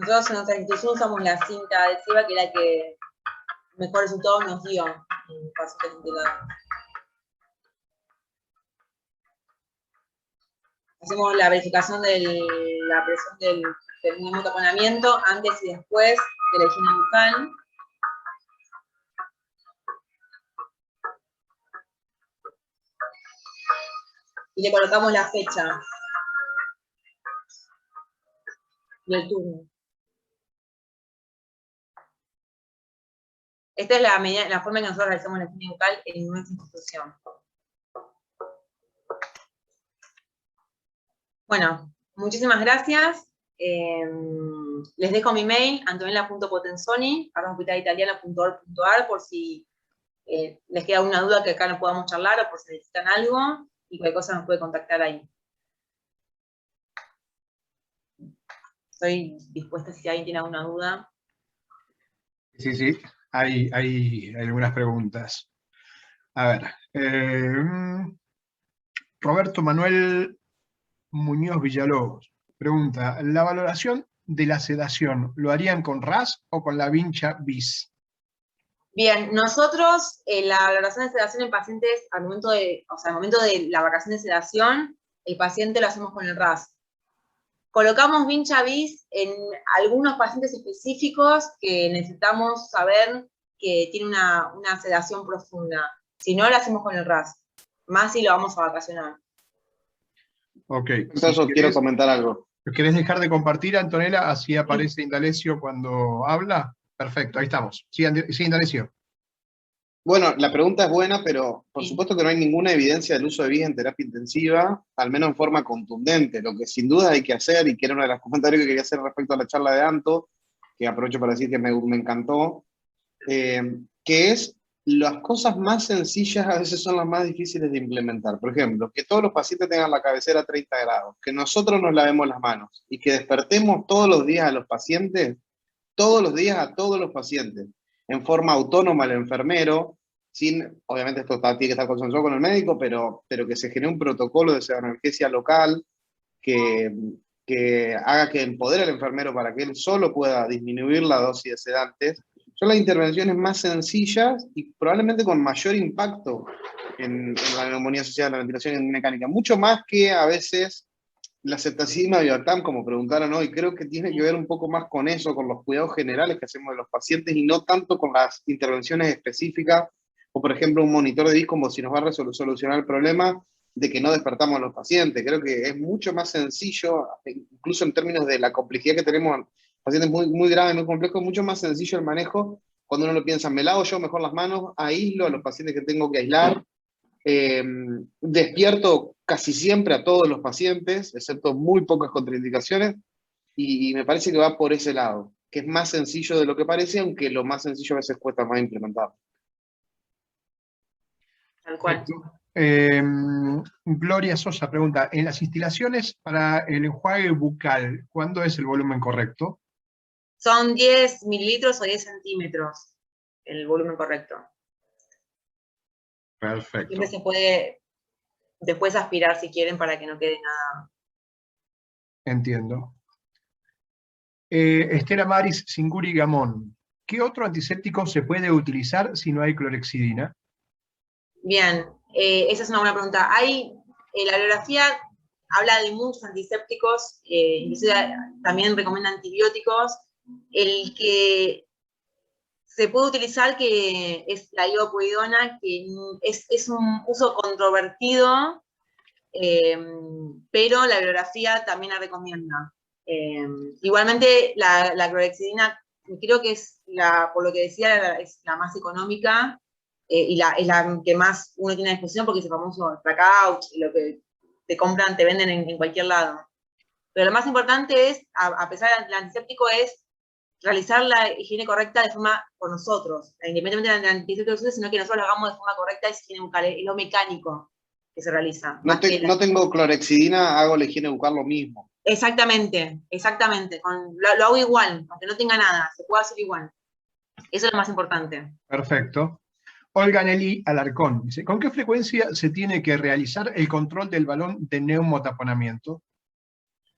Nosotros en nuestra institución usamos la cinta adhesiva, que es la que mejor resultado nos dio en pacientes ventilados. Hacemos la verificación de la presión del neumotaponamiento antes y después de la higiene bucal. Y le colocamos la fecha del turno. Esta es la forma en que nosotros realizamos la higiene bucal en nuestra institución. Bueno, muchísimas gracias. Les dejo mi mail, antonella.potenzoni@hospitalitaliano.org.ar, por si les queda alguna duda que acá no podamos charlar, o por si necesitan algo, y cualquier cosa nos puede contactar ahí. Estoy dispuesta si alguien tiene alguna duda. Sí, hay algunas preguntas. A ver, Roberto Manuel Muñoz Villalobos pregunta, ¿la valoración de la sedación lo harían con RAS o con la vincha bis? Bien, nosotros la valoración de sedación en pacientes al momento de la valoración de sedación, el paciente lo hacemos con el RAS. Colocamos vincha bis en algunos pacientes específicos que necesitamos saber que tiene una sedación profunda. Si no, lo hacemos con el RAS, más si lo vamos a vacacionar. Ok. Entonces quiero comentar algo. ¿Querés dejar de compartir, Antonella? Así aparece Indalecio cuando habla. Perfecto, ahí estamos. Sí, Indalecio. Bueno, la pregunta es buena, pero por supuesto que no hay ninguna evidencia del uso de bis en terapia intensiva, al menos en forma contundente. Lo que sin duda hay que hacer, y que era uno de los comentarios que quería hacer respecto a la charla de Anto, que aprovecho para decir que me encantó, que es las cosas más sencillas a veces son las más difíciles de implementar. Por ejemplo, que todos los pacientes tengan la cabecera a 30 grados, que nosotros nos lavemos las manos y que despertemos todos los días a los pacientes, todos los días a todos los pacientes, en forma autónoma al enfermero, obviamente esto tiene que estar consensuado con el médico, pero que se genere un protocolo de analgesia local que haga que empodere al enfermero para que él solo pueda disminuir la dosis de sedantes, son las intervenciones más sencillas y probablemente con mayor impacto en la neumonía asociada a la ventilación mecánica, mucho más que a veces la ceftazidima vivatam, como preguntaron hoy. Creo que tiene que ver un poco más con eso, con los cuidados generales que hacemos de los pacientes y no tanto con las intervenciones específicas, o por ejemplo un monitor de DIS como si nos va a solucionar el problema de que no despertamos a los pacientes. Creo que es mucho más sencillo, incluso en términos de la complejidad que tenemos, pacientes muy, muy graves, muy complejos, mucho más sencillo el manejo cuando uno lo piensa, me lavo yo mejor las manos, aíslo a los pacientes que tengo que aislar, despierto casi siempre a todos los pacientes, excepto muy pocas contraindicaciones, y me parece que va por ese lado, que es más sencillo de lo que parece, aunque lo más sencillo a veces cuesta más implementar. Tal cual. Gloria Sosa pregunta, en las instilaciones para el enjuague bucal, ¿cuándo es el volumen correcto? Son 10 mililitros o 10 centímetros el volumen correcto. Perfecto. Siempre se puede después aspirar si quieren para que no quede nada. Entiendo. Estela Maris Singuri Gamón, ¿qué otro antiséptico se puede utilizar si no hay clorexidina? Bien, esa es una buena pregunta. La bibliografía habla de muchos antisépticos, inclusive también recomienda antibióticos. El que se puede utilizar, que es la iopovidona, que es un uso controvertido, pero la bibliografía también la recomienda. Igualmente, la clorexidina, creo que es, por lo que decía, es la más económica, y es la que más uno tiene a disposición, porque es el famoso Tracouch, lo que te compran, te venden en cualquier lado. Pero lo más importante es, a pesar del antiséptico, es realizar la higiene correcta de forma por nosotros, independientemente del antiséptico, sino que nosotros lo hagamos de forma correcta, es higiene bucal, es lo mecánico que se realiza. No tengo clorexidina, hago la higiene bucal lo mismo. Exactamente, exactamente. Lo hago igual, aunque no tenga nada, se puede hacer igual. Eso es lo más importante. Perfecto. Olga Nelly Alarcón dice, ¿con qué frecuencia se tiene que realizar el control del balón de neumotaponamiento?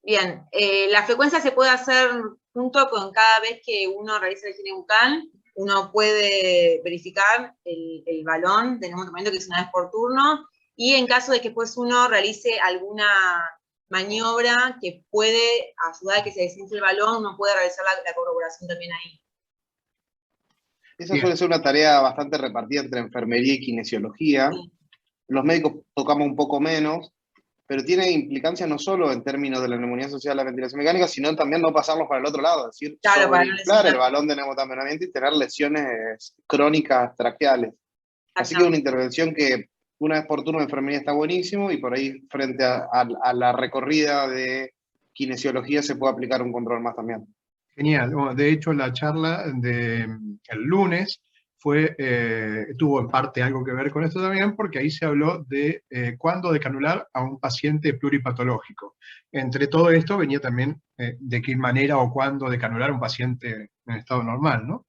Bien, la frecuencia se puede hacer junto con cada vez que uno realiza la higiene bucal. Uno puede verificar el balón de neumotaponamiento, que es una vez por turno, y en caso de que después uno realice alguna maniobra que puede ayudar a que se desinfle el balón, uno puede realizar la corroboración también ahí. Esa suele ser una tarea bastante repartida entre enfermería y kinesiología. Sí. Los médicos tocamos un poco menos, pero tiene implicancia no solo en términos de la neumonía asociada a la ventilación mecánica, sino también no pasarlos para el otro lado, es decir, Claro, sobreinflar el balón de neumotaponamiento y tener lesiones crónicas traqueales. Así que una intervención que una vez por turno de enfermería está buenísimo, y por ahí frente a la recorrida de kinesiología se puede aplicar un control más también. Genial. Bueno, de hecho, la charla del lunes tuvo en parte algo que ver con esto también, porque ahí se habló de cuándo decanular a un paciente pluripatológico. Entre todo esto venía también de qué manera o cuándo decanular a un paciente en estado normal, ¿no?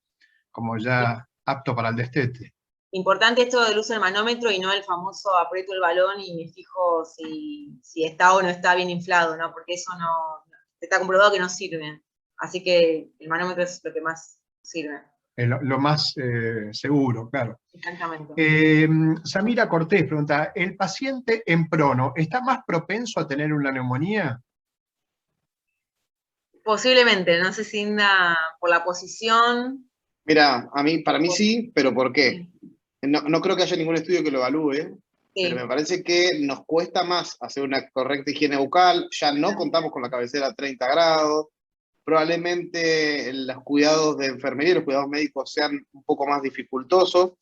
Como ya apto para el destete. Importante esto del uso del manómetro y no el famoso aprieto el balón y me fijo si está o no está bien inflado, ¿no? Porque eso no está comprobado que no sirve. Así que el manómetro es lo que más sirve. Lo más seguro, claro. Exactamente. Samira Cortés pregunta, ¿el paciente en prono está más propenso a tener una neumonía? Posiblemente, no sé si anda por la posición. Mira, para mí sí, pero ¿por qué? No creo que haya ningún estudio que lo evalúe, pero me parece que nos cuesta más hacer una correcta higiene bucal, ya no contamos con la cabecera a 30 grados, probablemente los cuidados de enfermería, los cuidados médicos sean un poco más dificultosos,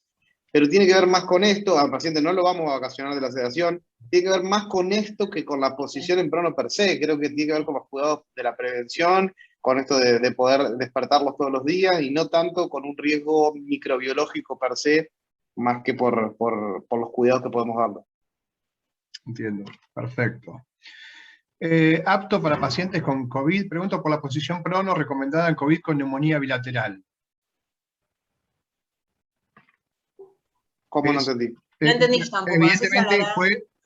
pero tiene que ver más con esto, al paciente no lo vamos a ocasionar de la sedación, tiene que ver más con esto que con la posición en prono per se. Creo que tiene que ver con los cuidados de la prevención, con esto de poder despertarlos todos los días, y no tanto con un riesgo microbiológico per se, más que por los cuidados que podemos darle. Entiendo, perfecto. Apto para pacientes con COVID, pregunto por la posición prono recomendada en COVID con neumonía bilateral. ¿Cómo no entendí? No entendí yo tampoco. No sé si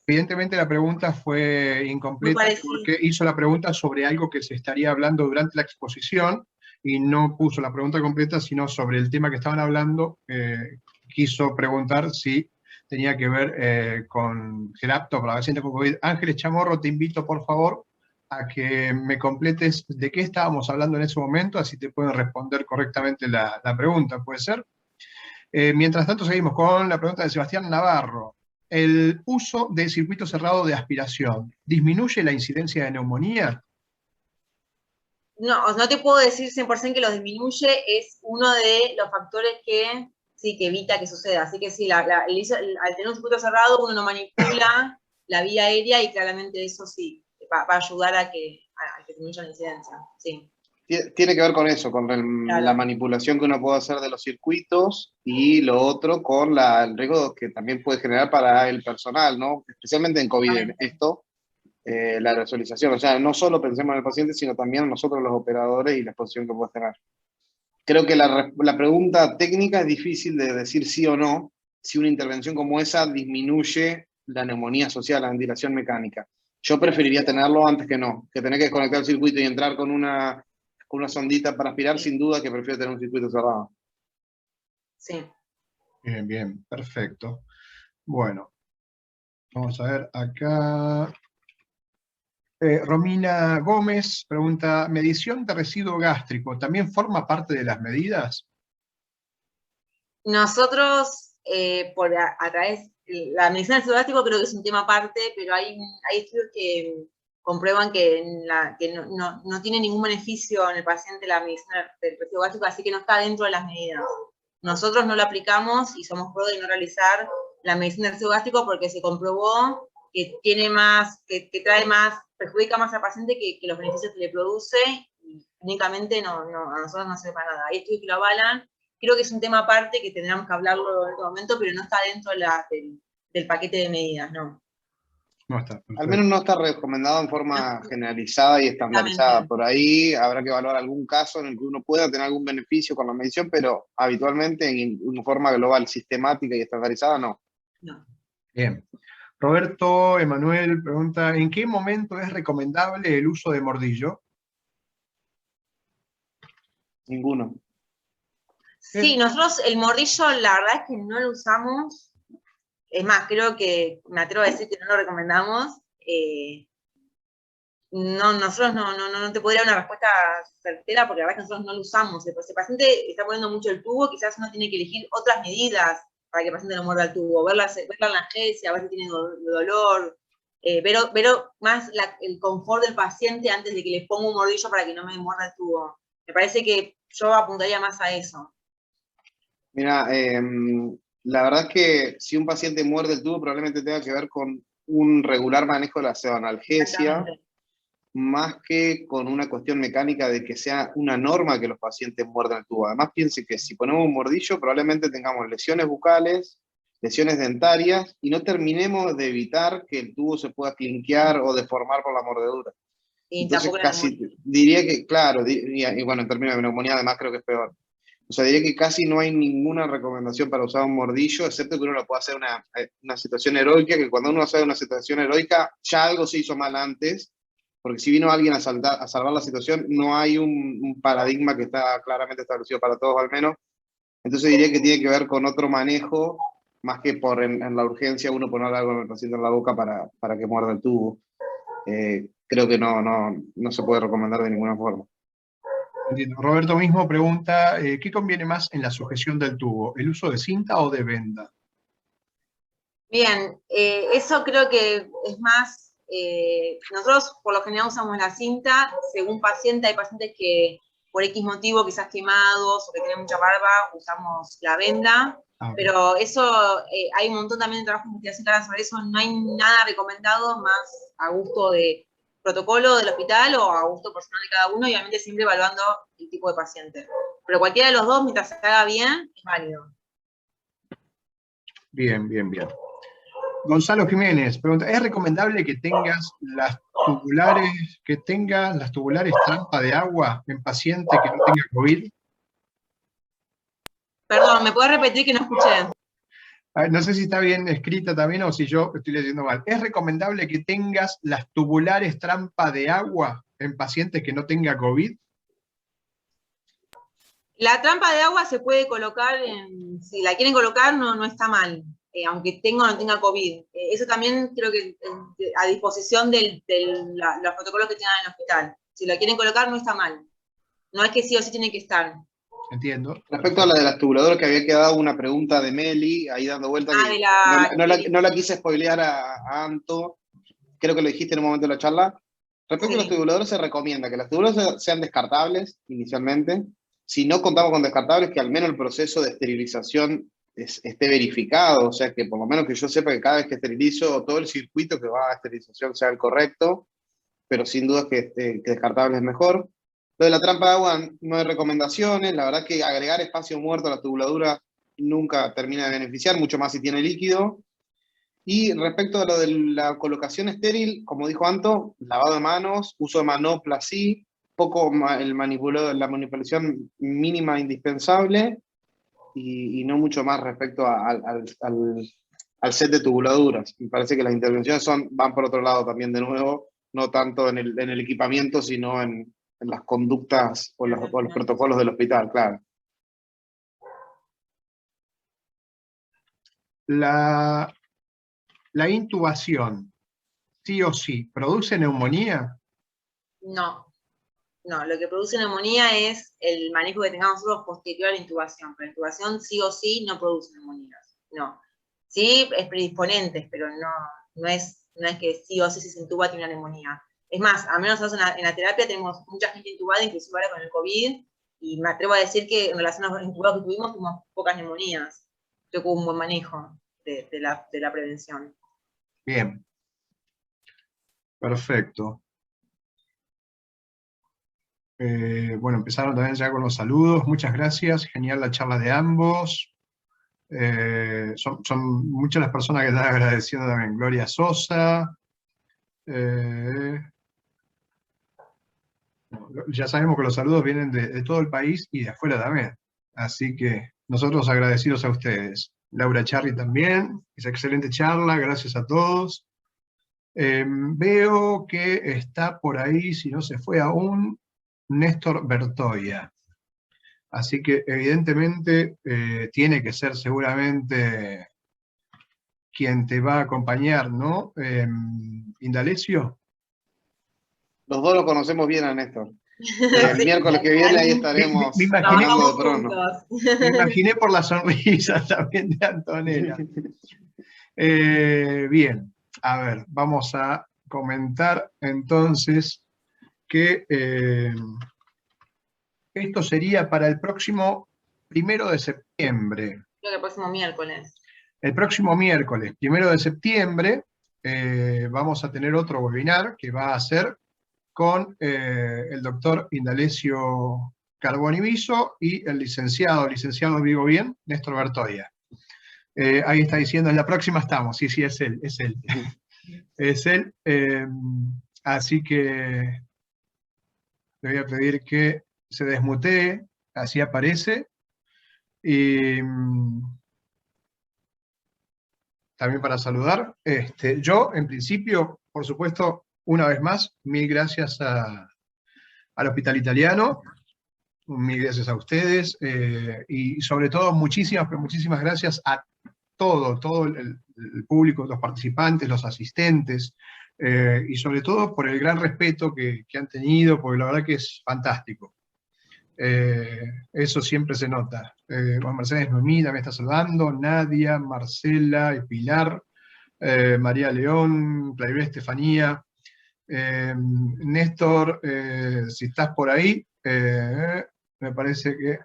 Evidentemente la pregunta fue incompleta porque hizo la pregunta sobre algo que se estaría hablando durante la exposición y no puso la pregunta completa, sino sobre el tema que estaban hablando. Quiso preguntar si tenía que ver con Gelapto para la paciente con COVID. Ángeles Chamorro, te invito por favor a que me completes de qué estábamos hablando en ese momento, así te pueden responder correctamente la pregunta, ¿puede ser? Mientras tanto seguimos con la pregunta de Sebastián Navarro. ¿El uso de circuito cerrado de aspiración disminuye la incidencia de neumonía? No te puedo decir 100% que lo disminuye, es uno de los factores que sí, que evita que suceda. Así que sí, al tener un circuito cerrado uno no manipula la vía aérea y claramente eso sí va a ayudar a que disminuya la incidencia. Sí. Tiene que ver con eso, con la manipulación que uno puede hacer de los circuitos y lo otro con el riesgo que también puede generar para el personal, ¿no? Especialmente en COVID, la aerosolización. O sea, no solo pensemos en el paciente, sino también nosotros los operadores y la exposición que puede tener. Creo que la pregunta técnica es difícil de decir sí o no, si una intervención como esa disminuye la neumonía asociada a la ventilación mecánica. Yo preferiría tenerlo antes que no, que tener que desconectar el circuito y entrar con una sondita para aspirar, sin duda que prefiero tener un circuito cerrado. Sí. Bien, perfecto. Bueno, vamos a ver acá. Romina Gómez pregunta, ¿medición de residuo gástrico también forma parte de las medidas? Nosotros, a través, la medición del residuo gástrico creo que es un tema aparte, pero hay estudios que comprueban que no tiene ningún beneficio en el paciente la medicina del residuo gástrico, así que no está dentro de las medidas. Nosotros no lo aplicamos y somos pro de no realizar la medicina del residuo gástrico porque se comprobó que perjudica más al paciente que los beneficios que le produce, y únicamente a nosotros no sirve para nada. Hay estudios que lo avalan. Creo que es un tema aparte que tendríamos que hablarlo en este momento, pero no está dentro del paquete de medidas, no. No está, perfecto. Al menos no está recomendado en forma generalizada y estandarizada. Por ahí habrá que evaluar algún caso en el que uno pueda tener algún beneficio con la medición, pero habitualmente en una forma global, sistemática y estandarizada, no. No. Bien. Roberto Emanuel pregunta, ¿en qué momento es recomendable el uso de mordillo? Ninguno. Sí, nosotros el mordillo la verdad es que no lo usamos. Es más, creo que me atrevo a decir que no lo recomendamos. Nosotros no te podría dar una respuesta certera porque la verdad es que nosotros no lo usamos. Si el paciente está poniendo mucho el tubo, quizás uno tiene que elegir otras medidas para que el paciente no muerda el tubo, verla en la agencia, ver si tiene dolor, ver más el confort del paciente antes de que le ponga un mordillo para que no me muerda el tubo. Me parece que yo apuntaría más a eso. Mira, la verdad es que si un paciente muerde el tubo probablemente tenga que ver con un regular manejo de la pseudoanalgesia, más que con una cuestión mecánica de que sea una norma que los pacientes muerdan el tubo. Además, piense que si ponemos un mordillo, probablemente tengamos lesiones bucales, lesiones dentarias, y no terminemos de evitar que el tubo se pueda clinquear o deformar por la mordedura. Y entonces, casi diría que, claro, y bueno, en términos de neumonía, además creo que es peor. O sea, diría que casi no hay ninguna recomendación para usar un mordillo, excepto que uno lo pueda hacer una situación heroica, que cuando uno hace una situación heroica, ya algo se hizo mal antes, porque si vino alguien a salvar la situación, no hay un paradigma que está claramente establecido para todos al menos. Entonces diría que tiene que ver con otro manejo, más que en la urgencia uno poner algo en el paciente en la boca para que muerda el tubo. Creo que no se puede recomendar de ninguna forma. Entiendo. Roberto mismo pregunta, ¿qué conviene más en la sujeción del tubo? ¿El uso de cinta o de venda? Bien, eso creo que es más, nosotros por lo general usamos la cinta, según paciente, hay pacientes que por X motivo, quizás quemados o que tienen mucha barba, usamos la venda, pero eso, hay un montón también de trabajo de investigación sobre eso, no hay nada recomendado más a gusto de protocolo del hospital o a gusto personal de cada uno, y obviamente siempre evaluando el tipo de paciente. Pero cualquiera de los dos, mientras se haga bien, es válido. Bien, bien, bien. Gonzalo Jiménez pregunta, ¿es recomendable que tengas las tubulares trampa de agua en paciente que no tenga COVID? Perdón, ¿me puedes repetir que no escuché? No sé si está bien escrita también o si yo estoy leyendo mal. ¿Es recomendable que tengas las tubulares trampa de agua en pacientes que no tenga COVID? La trampa de agua se puede colocar, si la quieren colocar no está mal, aunque tenga o no tenga COVID. Eso también creo que a disposición de los protocolos que tengan en el hospital. Si la quieren colocar no está mal. No es que sí o sí tiene que estar. Entiendo. Respecto a la de las tubuladoras, que había quedado una pregunta de Meli, ahí dando vuelta, Ah, que de la... no la quise spoilear a Anto, creo que lo dijiste en un momento de la charla. Respecto a los Sí. tubuladores, se recomienda que las tubuladoras sean descartables inicialmente. Si no contamos con descartables, que al menos el proceso de esterilización esté verificado, o sea, que por lo menos que yo sepa que cada vez que esterilizo, todo el circuito que va a esterilización sea el correcto, pero sin duda que descartable es mejor. Lo de la trampa de agua no hay recomendaciones, la verdad que agregar espacio muerto a la tubuladura nunca termina de beneficiar, mucho más si tiene líquido. Y respecto a lo de la colocación estéril, como dijo Anto, lavado de manos, uso de manopla sí, poco la manipulación mínima indispensable y no mucho más respecto al set de tubuladuras. Me parece que las intervenciones van por otro lado también de nuevo, no tanto en el equipamiento, sino en las conductas o los protocolos del hospital, claro. La intubación, sí o sí, ¿produce neumonía? No, lo que produce neumonía es el manejo que tengamos nosotros posterior a la intubación. Pero la intubación sí o sí no produce neumonías, no. Sí es predisponentes, pero no es que sí o sí si se intuba tiene una neumonía. Es más, al menos nosotros en la terapia tenemos mucha gente intubada, inclusive ahora con el COVID, y me atrevo a decir que en relación a los intubados que tuvimos, tuvimos pocas neumonías. Creo que hubo un buen manejo de la prevención. Bien, perfecto. Bueno, empezaron también ya con los saludos. Muchas gracias, genial la charla de ambos. Son muchas las personas que están agradeciendo también. Gloria Sosa. Ya sabemos que los saludos vienen de todo el país y de afuera también. Así que nosotros agradecidos a ustedes. Laura Charri también, esa excelente charla, gracias a todos. Veo que está por ahí, si no se fue aún, Néstor Bertoia. Así que evidentemente tiene que ser seguramente quien te va a acompañar, ¿no? Indalecio. Los dos lo conocemos bien a Néstor. El miércoles que viene ahí estaremos Me imaginé, hablando de Prono. me imaginé por la sonrisa también de Antonella. Bien, a ver, vamos a comentar entonces que esto sería para el próximo 1 de septiembre. Creo que el próximo miércoles. El próximo miércoles, 1 de septiembre, vamos a tener otro webinar que va a ser con el doctor Indalecio Carboni Viso y el licenciado digo bien, Néstor Bertoia. Ahí está diciendo, en la próxima estamos, sí, es él, es él. Es él, así que le voy a pedir que se desmutee, así aparece. Y también para saludar. Yo, en principio, por supuesto, una vez más, mil gracias al Hospital Italiano, mil gracias a ustedes, y sobre todo muchísimas, pero muchísimas gracias a todo el público, los participantes, los asistentes, y sobre todo por el gran respeto que han tenido, porque la verdad que es fantástico. Eso siempre se nota. Juan Mercedes Noemí me está saludando, Nadia, Marcela y Pilar, María León, Claribel Estefanía, Néstor, si estás por ahí, me parece que...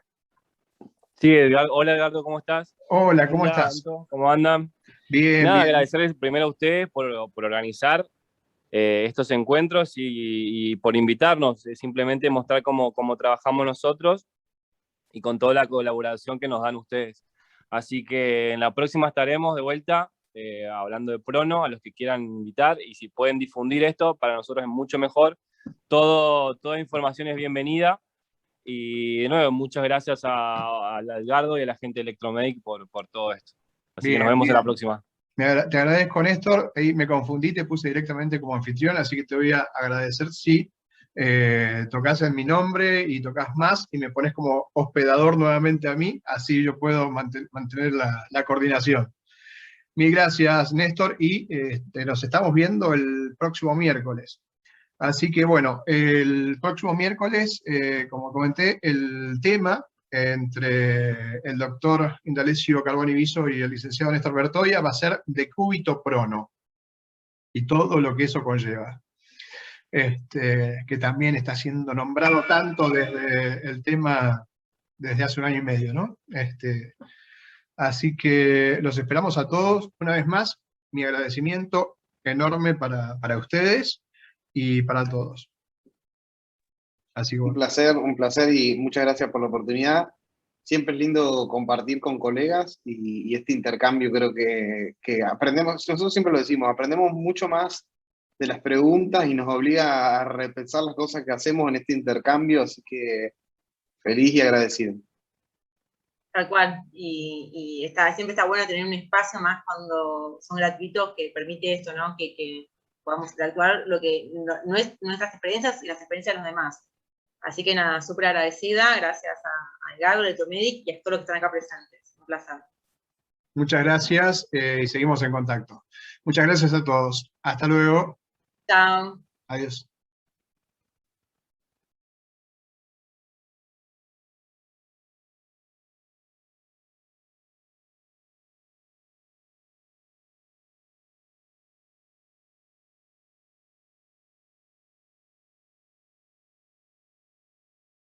Sí, Edgardo. Hola Edgardo, ¿cómo estás? Hola, ¿cómo estás? Anto, ¿cómo andan? Bien, Nada, bien. agradecerles primero a ustedes por organizar estos encuentros y por invitarnos, simplemente mostrar cómo trabajamos nosotros y con toda la colaboración que nos dan ustedes. Así que en la próxima estaremos de vuelta hablando de Prono, a los que quieran invitar, y si pueden difundir esto, para nosotros es mucho mejor. Toda información es bienvenida. Y de nuevo, muchas gracias a Edgardo y a la gente de Electromedic por todo esto. Así que nos vemos en la próxima. Te agradezco, Néstor. Ahí me confundí, te puse directamente como anfitrión, así que te voy a agradecer si tocas en mi nombre y tocas más y me pones como hospedador nuevamente a mí, así yo puedo mantener la coordinación. Mil gracias, Néstor, y nos estamos viendo el próximo miércoles. Así que bueno, el próximo miércoles, como comenté, el tema entre el doctor Indalecio Carboni Viso y el licenciado Néstor Bertoia va a ser decúbito prono y todo lo que eso conlleva. Que también está siendo nombrado tanto desde el tema desde hace un año y medio, ¿no? Así que los esperamos a todos. Una vez más, mi agradecimiento enorme para ustedes y para todos. Así que bueno. Un placer y muchas gracias por la oportunidad. Siempre es lindo compartir con colegas y este intercambio creo que aprendemos, nosotros siempre lo decimos, aprendemos mucho más de las preguntas y nos obliga a repensar las cosas que hacemos en este intercambio, así que feliz y agradecido. Tal cual, y siempre está bueno tener un espacio más cuando son gratuitos que permite esto, ¿no? Que podamos interactuar lo que no es nuestras experiencias y las experiencias de los demás. Así que nada, súper agradecida, gracias a Edgardo, a Electromedic y a todos los que están acá presentes. Un placer. Muchas gracias y seguimos en contacto. Muchas gracias a todos. Hasta luego. Chao. Adiós.